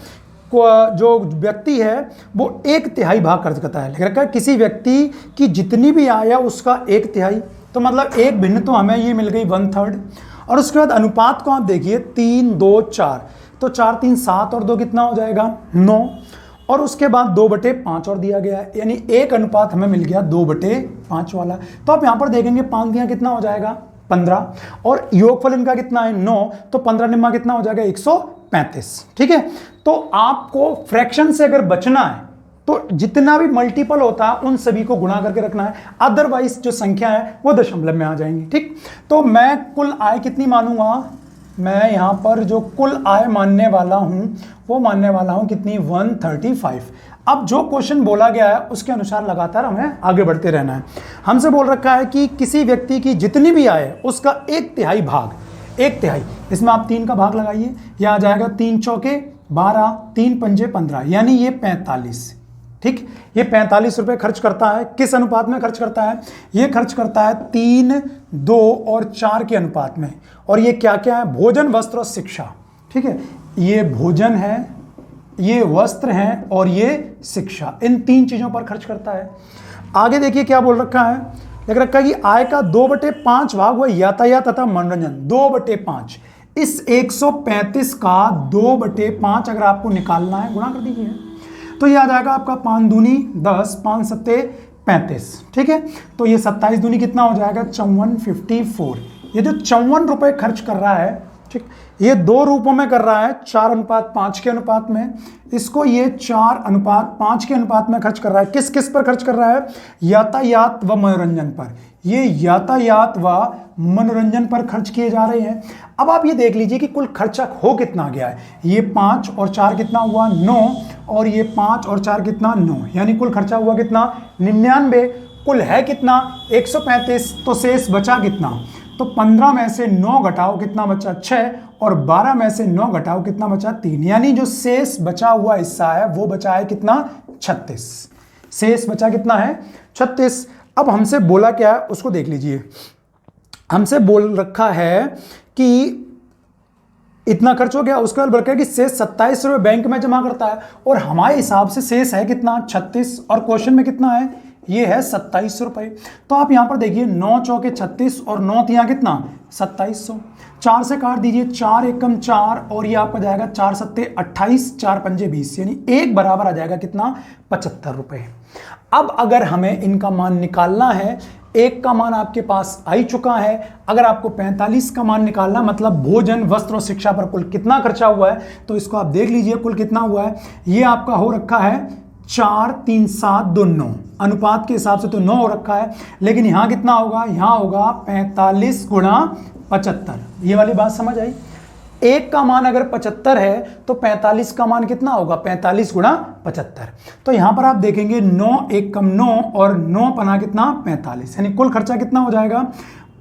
जो व्यक्ति है वो 1/3 भाग खर्च करता है। लिख रखा है किसी व्यक्ति की जितनी भी आय है उसका 1/3, तो मतलब एक भिन्न तो हमें ये मिल गई 1/3। और उसके बाद अनुपात को आप देखिए 3, 2, 4, तो 4 3 7 और 2 कितना हो जाएगा 9, और उसके बाद 2/5 और दिया गया है, यानी एक अनुपात हमें मिल गया 2/5 वाला। तो आप यहाँ पर देखेंगे 5 दिया कितना हो जाएगा 15, और योगफल इनका कितना है 9, तो 15 निम्मा कितना हो जाएगा 135, ठीक है। तो आपको फ्रैक्शन से अगर बचना है तो जितना भी मल्टीपल होता है उन सभी को गुणा करके रखना है, अदरवाइज जो संख्या है वो दशमलव में आ जाएंगी। ठीक, तो मैं कुल आय कितनी मानूंगा, मैं यहाँ पर जो कुल आय मानने वाला हूँ वो मानने वाला हूँ कितनी, 135। अब जो क्वेश्चन बोला गया है उसके अनुसार लगातार हमें आगे बढ़ते रहना है। हमसे बोल रखा है कि किसी व्यक्ति की जितनी भी आय उसका 1/3 भाग, 1/3, इसमें आप 3 का भाग लगाइए, यह आ जाएगा 3 चौके 12, 3 पंजे 15, यानी ये 45। ठीक, ये 45 रुपए खर्च करता है। किस अनुपात में खर्च करता है, ये खर्च करता है 3, 2 और 4 के अनुपात में। और ये क्या क्या है, भोजन, वस्त्र और शिक्षा। ठीक है, ये भोजन है, ये वस्त्र हैं और ये शिक्षा, इन 3 चीजों पर खर्च करता है। आगे देखिए क्या बोल रखा है, लिख रखा है कि आय का 2/5 भाग हुआ यातायात तथा मनोरंजन, 2/5। इस 135 का 2/5 अगर आपको निकालना है, गुणा कर दीजिए, तो ये आ जाएगा आपका 5 दूनी 10, 5 सत्ते 35। ठीक है, तो ये 27 दूनी कितना हो जाएगा, 5454। ये जो 54 रुपए खर्च कर रहा है, ठीक, ये 2 रूपों में कर रहा है, 4:5 के अनुपात में। इसको ये 4:5 के अनुपात में खर्च कर रहा है। किस किस पर खर्च कर रहा है, यातायात व मनोरंजन पर। ये यातायात व मनोरंजन पर खर्च किए जा रहे हैं। अब आप ये देख लीजिए कि कुल खर्चा हो कितना गया है, ये 5 और 4 कितना हुआ, 9, और ये 5 और 4 कितना, 9, यानी कुल खर्चा हुआ कितना, 99। कुल है कितना, 135, तो शेष बचा कितना, तो 15 में से 9 घटाओ कितना बचा, 6, और 12 में से 9 घटाओ कितना बचा, 3, यानी जो शेष बचा हुआ हिस्सा है वो बचा है कितना, 36। शेष बचा कितना है, 36। अब हमसे बोला क्या है उसको देख लीजिए। हमसे बोल रखा है कि इतना खर्च हो गया, उसके बाद बोल कि शेष 27 रुपये बैंक में जमा करता है, और हमारे हिसाब से शेष है कितना, 36, और क्वेश्चन में कितना है, ये है 27 रुपये। तो आप यहां पर देखिए 9 चौके 36 और 9 यहाँ कितना, 2700। 4 से काट दीजिए, 4 एकम 4, और ये आपका जाएगा 4 सत्ते 28, 4 पंजे 20, यानी 1 बराबर आ जाएगा कितना, 75 रुपये। अब अगर हमें इनका मान निकालना है, 1 का मान आपके पास आ ही चुका है, अगर आपको 45 का मान निकालना, मतलब भोजन, वस्त्र और शिक्षा पर कुल कितना खर्चा हुआ है, तो इसको आप देख लीजिए कुल कितना हुआ है। ये आपका हो रखा है 4, 3, 7, 2, 9, अनुपात के हिसाब से तो 9 हो रखा है, लेकिन यहां कितना होगा, यहां होगा 45 गुणा 75। ये वाली बात समझ आई। 1 का मान अगर 75 है तो 45 का मान कितना होगा, 45 गुणा 75। तो यहां पर आप देखेंगे 9 1 कम 9 और 9 पना कितना, 45, यानी कुल खर्चा कितना हो जाएगा,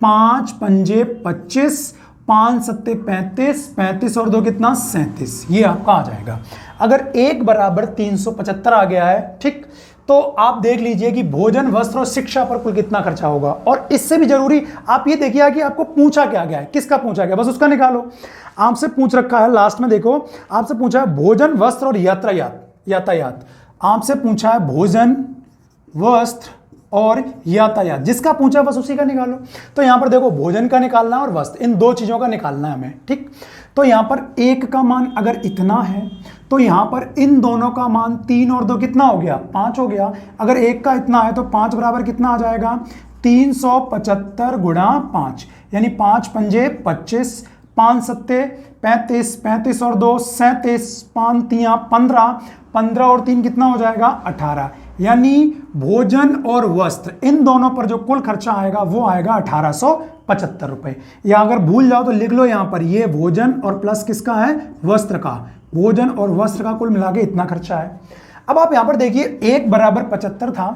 5 पंजे 25, 5 सत्ते 35, 35 और 2 कितना, 37, ये आपका आ जाएगा। अगर 1 बराबर 375 आ गया है, ठीक, तो आप देख लीजिए कि भोजन, वस्त्र और शिक्षा पर कुल कितना खर्चा होगा। और इससे भी जरूरी आप ये देखिए कि आपको पूछा क्या गया है, किसका पूछा गया, बस उसका निकालो। आपसे पूछ रखा है, लास्ट में देखो, आपसे पूछा है भोजन, वस्त्र और यातायात। आपसे पूछा है भोजन, वस्त्र और यातायात, जिसका पूछा बस उसी का निकालो। तो यहां पर देखो भोजन का निकालना है और वस्त्र, इन 2 चीजों का निकालना है हमें। ठीक, तो यहां पर 1 का मान अगर इतना है तो यहां पर इन दोनों का मान 3 और 2 कितना हो गया, 5 हो गया। अगर 1 का इतना है तो 5 बराबर कितना आ जाएगा, 375 गुणा 5, यानी 5 पंजे 25, 5 सत्ते 35, 35 और 2 37, 5 तियां 15, 15 और 3 कितना हो जाएगा, 18, यानी भोजन और वस्त्र इन दोनों पर जो कुल खर्चा आएगा वो आएगा 1875 रुपए। या अगर भूल जाओ तो लिख लो यहां पर, ये भोजन और प्लस किसका है, वस्त्र का, भोजन और वस्त्र का कुल मिला के इतना खर्चा है। अब आप यहां पर देखिए 1 बराबर 75 था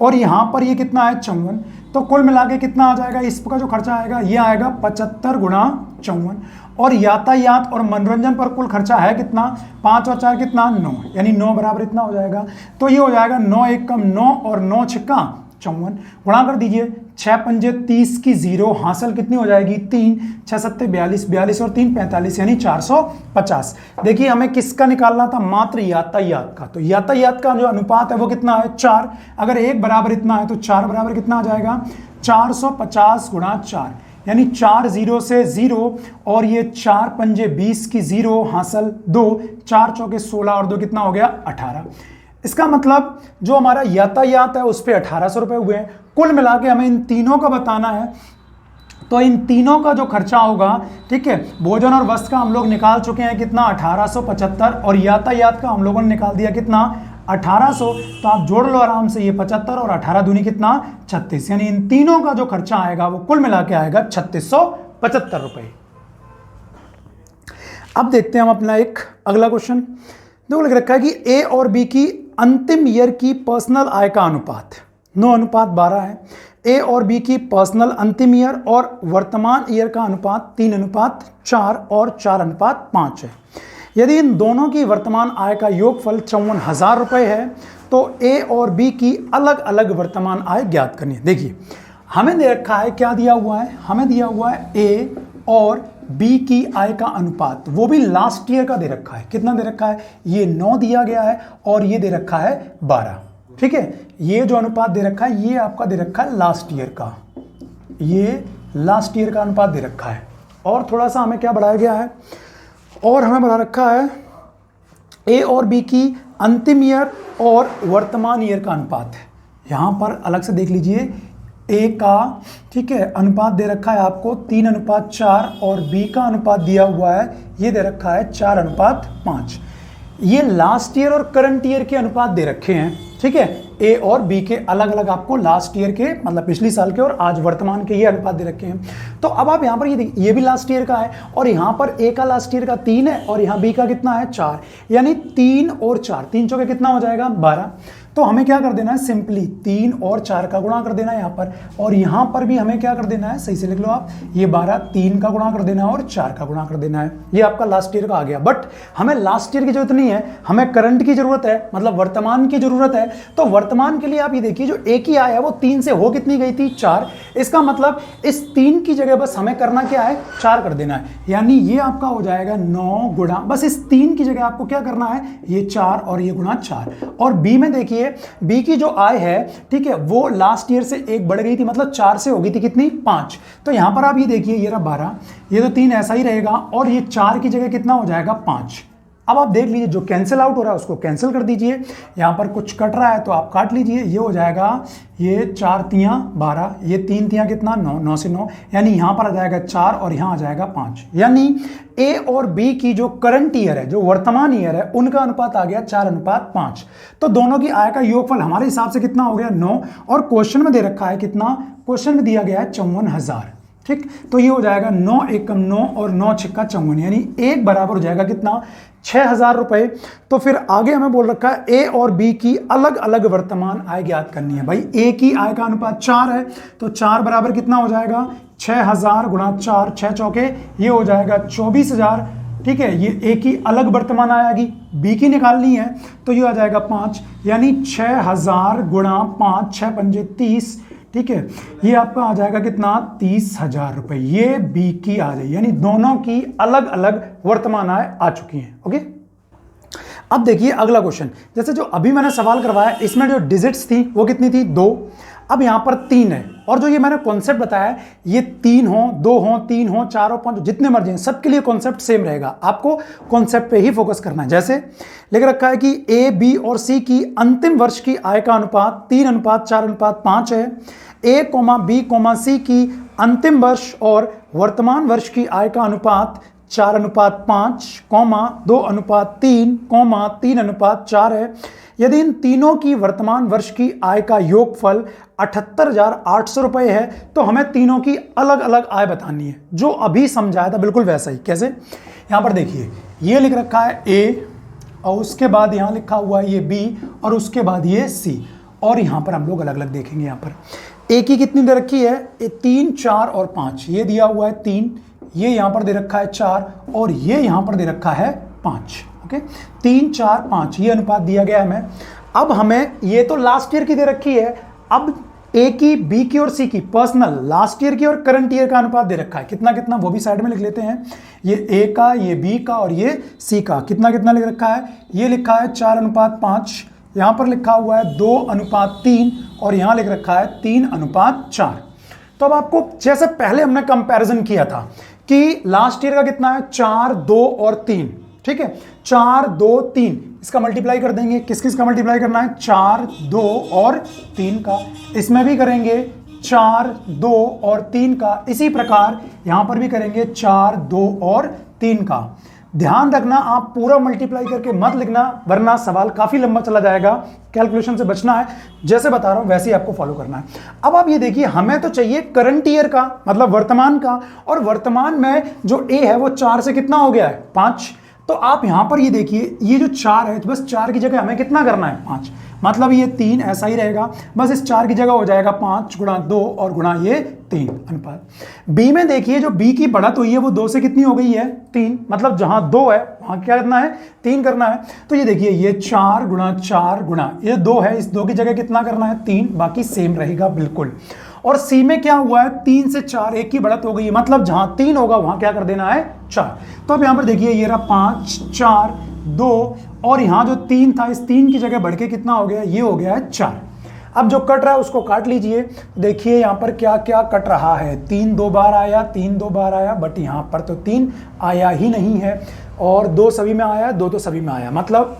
और यहां पर ये कितना है, 54, तो कुल मिला के कितना आ जाएगा, इसका जो खर्चा आएगा ये आएगा 75 गुणा 54। और यातायात और मनोरंजन पर कुल खर्चा है कितना, 5 और 4 कितना, 9, यानी 9 बराबर इतना हो जाएगा। तो ये हो जाएगा 9 1 कम 9 और 9 6 54, गुणा कर दीजिए, 6 पंजे 30 की 0 हासिल कितनी हो जाएगी, 3, 6 सत्ते 42, 42 और 3 45, यानी 450। देखिए हमें किसका निकालना था, मात्र यातायात का। तो यातायात का जो अनुपात है वो कितना है, 4। अगर 1 बराबर इतना है तो 4 बराबर कितना आ जाएगा, 450 गुणा 4, यानी 4 0 से 0, और ये 4 पंजे 20 की 0 हासिल 2, 4 चौके 16 और 2 कितना हो गया, 18। इसका मतलब जो हमारा यातायात है उस पर 1800 रुपये हुए हैं। कुल मिला के हमें इन तीनों का बताना है, तो इन तीनों का जो खर्चा होगा, ठीक है, भोजन और वस्त्र का हम लोग निकाल चुके हैं कितना, 1875, और यातायात का हम लोगों ने निकाल दिया कितना, 1800, तो आप जोड़ लो आराम से, ये 75 और 18 दूनी कितना 36, यानी इन तीनों का जो खर्चा आएगा वो कुल मिला के आएगा 3675 रुपए। अब देखते हैं हम अपना एक अगला क्वेश्चन। देखो लिख रखा है कि ए और बी की अंतिम ईयर की पर्सनल आय का अनुपात 9:12 है। ए और बी की पर्सनल अंतिम ईयर और वर्तमान ईयर का अनुपात 3:4 और 4:5 है। यदि इन दोनों की वर्तमान आय का योगफल 54,000 रुपये है तो ए और बी की अलग अलग वर्तमान आय ज्ञात करनी है। देखिए हमें दे रखा है, क्या दिया हुआ है, हमें दिया हुआ है ए और बी की आय का अनुपात, वो भी लास्ट ईयर का दे रखा है। कितना दे रखा है, ये 9 दिया गया है और ये दे रखा है 12। ठीक है, ये जो अनुपात दे रखा है ये आपका दे रखा है लास्ट ईयर का, ये लास्ट ईयर का अनुपात दे रखा है। और थोड़ा सा हमें क्या बढ़ाया गया है, और हमें बढ़ा रखा है ए और बी की अंतिम ईयर और वर्तमान ईयर का अनुपात है। यहाँ पर अलग से देख लीजिए, ए का ठीक है अनुपात दे रखा है आपको 3:4 और बी का अनुपात दिया हुआ है ये दे रखा है 4:5। ये लास्ट ईयर और करंट ईयर के अनुपात दे रखे हैं। ठीक है, ए और बी के अलग अलग आपको लास्ट ईयर के मतलब पिछली साल के और आज वर्तमान के ये अनुपात दे रखे हैं। तो अब आप यहाँ पर ये देखिए, ये भी लास्ट ईयर का है और यहाँ पर ए का लास्ट ईयर का 3 है और यहाँ बी का कितना है 4, यानी 3 और 4, 3 चौके कितना हो जाएगा 12। तो हमें क्या कर देना है, सिंपली 3 और 4 का गुणा कर देना है यहाँ पर, और यहाँ पर भी हमें क्या कर देना है, सही से लिख लो आप, ये 12 3 का गुणा कर देना है और 4 का गुणा कर देना है। ये आपका लास्ट ईयर का आ गया। बट हमें लास्ट ईयर की जरूरत नहीं है, हमें करंट की जरूरत है, मतलब वर्तमान की जरूरत है। तो वर्तमान के लिए आप ये देखिए, जो एक ही आया है वो 3 से हो कितनी गई थी 4, इसका मतलब इस 3 की जगह बस हमें करना क्या है 4 कर देना है, यानी ये आपका हो जाएगा 9 गुणा, बस इस 3 की जगह आपको क्या करना है ये 4 और ये गुणा 4। और बी में देखिए, बी की जो आय है ठीक है वो लास्ट ईयर से 1 बढ़ गई थी, मतलब 4 से हो गई थी कितनी 5। तो यहां पर आप ये देखिए, ये रहा 12, ये तो 3 ऐसा ही रहेगा और ये 4 की जगह कितना हो जाएगा 5। अब आप देख लीजिए, जो कैंसिल आउट हो रहा है उसको कैंसिल कर दीजिए, यहाँ पर कुछ कट रहा है तो आप काट लीजिए, ये हो जाएगा ये 4 तियाँ 12, ये 3 तियाँ कितना 9, 9 से 9, यानी यहाँ पर आ जाएगा 4 और यहाँ आ जाएगा 5। यानी ए और बी की जो करंट ईयर है, जो वर्तमान ईयर है, उनका अनुपात आ गया 4:5। तो दोनों की आय का योगफल हमारे हिसाब से कितना हो गया 9, और क्वेश्चन में दे रखा है कितना, क्वेश्चन में दिया गया है 54,000। ठीक, तो ये हो जाएगा 9 एकम 9 और 9 छिक्का 54, यानी एक बराबर हो जाएगा कितना 6,000 रुपए। तो फिर आगे हमें बोल रखा है ए और बी की अलग अलग वर्तमान आय ज्ञात करनी है। भाई ए की आय का अनुपात 4 है तो 4 बराबर कितना हो जाएगा 6,000 गुणा 4, 6 चौके ये हो जाएगा 24,000। ठीक है, ये ए की अलग वर्तमान आय आएगी, बी की निकालनी है तो ये आ जाएगा 5, यानी 6,000 गुणा 5, 6 पंजे 30। ठीक है, ये आपका आ जाएगा कितना 30,000 रुपए, ये बी की आ जाएगी, यानी दोनों की अलग अलग वर्तमान आय आ चुकी हैं। ओके, अब देखिए अगला क्वेश्चन, जैसे जो अभी मैंने सवाल करवाया इसमें जो डिजिट्स थी वो कितनी थी 2, अब यहाँ पर 3 है, और जो ये मैंने कॉन्सेप्ट बताया ये 3 हो 2 हो 3 हो 4 हो 5 जितने मर्जी हैं, सबके लिए कॉन्सेप्ट सेम रहेगा, आपको कॉन्सेप्ट पे ही फोकस करना है। जैसे लिख रखा है कि ए बी और सी की अंतिम वर्ष की आय का अनुपात 3:4:5 है। ए कोमा बी कोमा सी की अंतिम वर्ष और वर्तमान वर्ष की आय का अनुपात 4:5, 2:3, 3:4 है। यदि इन तीनों की वर्तमान वर्ष की आय का योगफल 78,800 रुपये है तो हमें तीनों की अलग अलग आय बतानी है, जो अभी समझाया था बिल्कुल वैसा ही। कैसे, यहाँ पर देखिए ये लिख रखा है ए और उसके बाद यहाँ लिखा हुआ है ये बी और उसके बाद ये सी, और यहाँ पर हम लोग अलग अलग देखेंगे। यहाँ पर ए की कितनी दे रखी है 3, 4 और 5, ये दिया हुआ है 3, ये यहाँ पर दे रखा है 4 और ये यहाँ पर दे रखा है 5। ओके, 3, 4, 5 ये अनुपात दिया गया है हमें। अब हमें ये तो लास्ट ईयर की दे रखी है, अब ए की बी की और सी की पर्सनल लास्ट ईयर की और करंट ईयर का अनुपात दे रखा है, कितना कितना वो भी साइड में लिख लेते हैं। ये ए का, ये बी का और ये सी का कितना कितना लिख रखा है, ये लिखा है 4:5, यहाँ पर लिखा हुआ है 2:3 और यहाँ लिख रखा है 3:4। तो अब आपको जैसे पहले हमने कंपैरिजन किया था कि लास्ट ईयर का कितना है 4, 2 और 3, ठीक है 4, 2, 3, इसका मल्टीप्लाई कर देंगे। किस किस का मल्टीप्लाई करना है 4, 2 और 3 का, इसमें भी करेंगे 4, 2 और 3 का, इसी प्रकार यहां पर भी करेंगे 4, 2 और 3 का। ध्यान रखना आप पूरा मल्टीप्लाई करके मत लिखना, वरना सवाल काफी लंबा चला जाएगा। कैलकुलेशन से बचना है, जैसे बता रहा हूं वैसे ही आपको फॉलो करना है। अब आप ये देखिए, हमें तो चाहिए करंट ईयर का, मतलब वर्तमान का, और वर्तमान में जो ए है वो 4 से कितना हो गया है 5। तो आप यहां पर ये देखिए, ये जो 4 है, बस 4 की जगह हमें कितना करना है 5, मतलब ये 3 ऐसा ही रहेगा, बस इस 4 की जगह हो जाएगा 5 गुणा 2 और गुणा ये 3 अनुपात। बी में देखिए, जो बी की बढ़त हुई है वो 2 से कितनी हो गई है 3, मतलब जहां 2 है वहां क्या करना है 3 करना है। तो ये देखिए, ये 4 गुणा 4 गुणा ये 2 है, इस 2 की जगह कितना करना है 3, बाकी सेम रहेगा बिल्कुल। और सी में क्या हुआ है, 3 से 4 एक की बढ़त हो गई है, मतलब जहां 3 होगा वहां क्या कर देना है 4। तो अब यहां पर देखिए, ये रहा 5 4 2, और यहां जो 3 था, इस 3 की जगह बढ़ के कितना हो गया, ये हो गया है 4। अब जो कट रहा है उसको काट लीजिए। देखिए यहां पर क्या क्या कट रहा है, 3 2 बार आया, 3 2 बार आया, बट यहां पर तो 3 आया ही नहीं है, और 2 सभी में आया, 2 तो सभी में आया, मतलब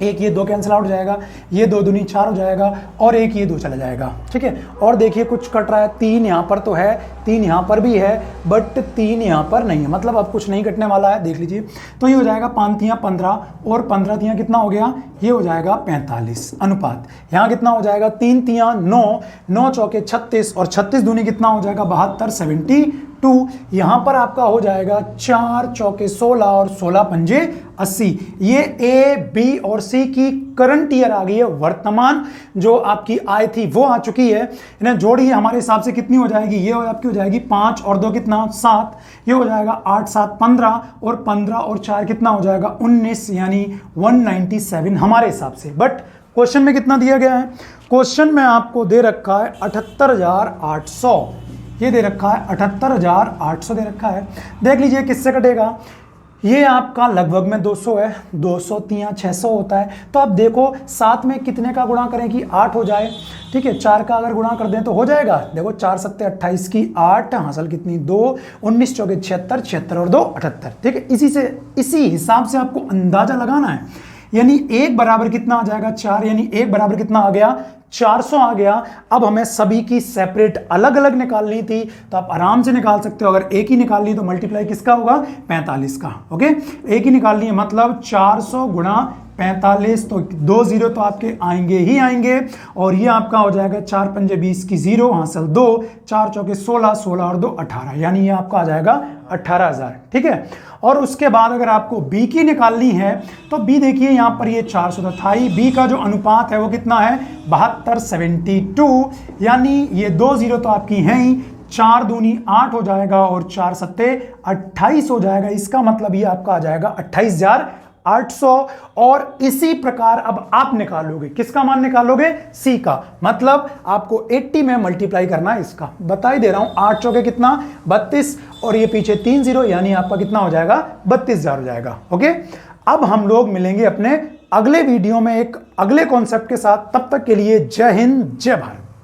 एक ये 2 कैंसिल आउट हो जाएगा, ये 2 दूनी 4 हो जाएगा, और एक ये 2 चला जाएगा, ठीक है। और देखिए कुछ कट रहा है, 3 यहाँ पर तो है, 3 यहाँ पर भी है, बट 3 यहाँ पर नहीं है, मतलब अब कुछ नहीं कटने वाला है, देख लीजिए। तो ये हो जाएगा 5 तियाँ 15, और 15 तियाँ कितना हो गया, ये हो जाएगा 45 अनुपात। यहाँ कितना हो जाएगा, 3 तियाँ 9, 9 चौके 36, और 36 दूनी कितना हो जाएगा 72 72। यहाँ पर आपका हो जाएगा 4 चौके 16 और 16 पंजे 80। ये ए बी और सी की करंट ईयर आ गई है, वर्तमान जो आपकी आय थी वो आ चुकी है। इन्हें जोड़िए, हमारे हिसाब से कितनी हो जाएगी, ये आपकी हो जाएगी 5 और 2 कितना 7, ये हो जाएगा 8 7 15, और 15 और 4 कितना हो जाएगा 19, यानी 197 हमारे हिसाब से। बट क्वेश्चन में कितना दिया गया है, क्वेश्चन में आपको दे रखा है 78,800, ये दे रखा है 78,800 दे रखा है। देख लीजिए किससे कटेगा, ये आपका लगभग में 200 है, 200 तियाँ 600 होता है। तो आप देखो 7 में कितने का गुणा करें कि 8 हो जाए, ठीक है। 4 का अगर गुणा कर दें तो हो जाएगा, देखो 4 सत्ते 28 की 8, हासिल कितनी 2, 19 चौके 76, 76 और 2 78, ठीक है। इसी हिसाब से आपको अंदाजा लगाना है, यानी 1 बराबर कितना आ जाएगा 4, यानी 1 बराबर कितना आ गया 400 आ गया। अब हमें सभी की सेपरेट अलग अलग निकालनी थी, तो आप आराम से निकाल सकते हो। अगर एक ही निकालनी है तो मल्टीप्लाई किसका होगा 45 का, ओके। एक ही निकालनी है, मतलब 400 गुणा 45, तो 2 0 तो आपके आएंगे ही आएंगे, और ये आपका हो जाएगा 4 पंजे 20 की 0, हासिल 2, 4 चौके 16, 16 और 2 18, यानी ये आपका आ जाएगा 18,000, ठीक है। और उसके बाद अगर आपको बी की निकालनी है तो बी देखिए यहाँ पर ये 400 तो था ही, बी का जो अनुपात है वो कितना है 72/72, यानी ये 2 0 तो आपकी हैं ही, 4 दूनी 8 हो जाएगा और 4 सत्ते 28 हो जाएगा। इसका मतलब ये आपका आ जाएगा 28,800। और इसी प्रकार अब आप निकालोगे, किसका मान निकालोगे सी का, मतलब आपको 80 में मल्टीप्लाई करना है इसका। बता ही दे रहा हूं, 8 चौके कितना 32, और ये पीछे 3 0, यानी आपका कितना हो जाएगा 32,000 हो जाएगा, ओके। अब हम लोग मिलेंगे अपने अगले वीडियो में एक अगले कॉन्सेप्ट के साथ, तब तक के लिए जय हिंद जय भारत।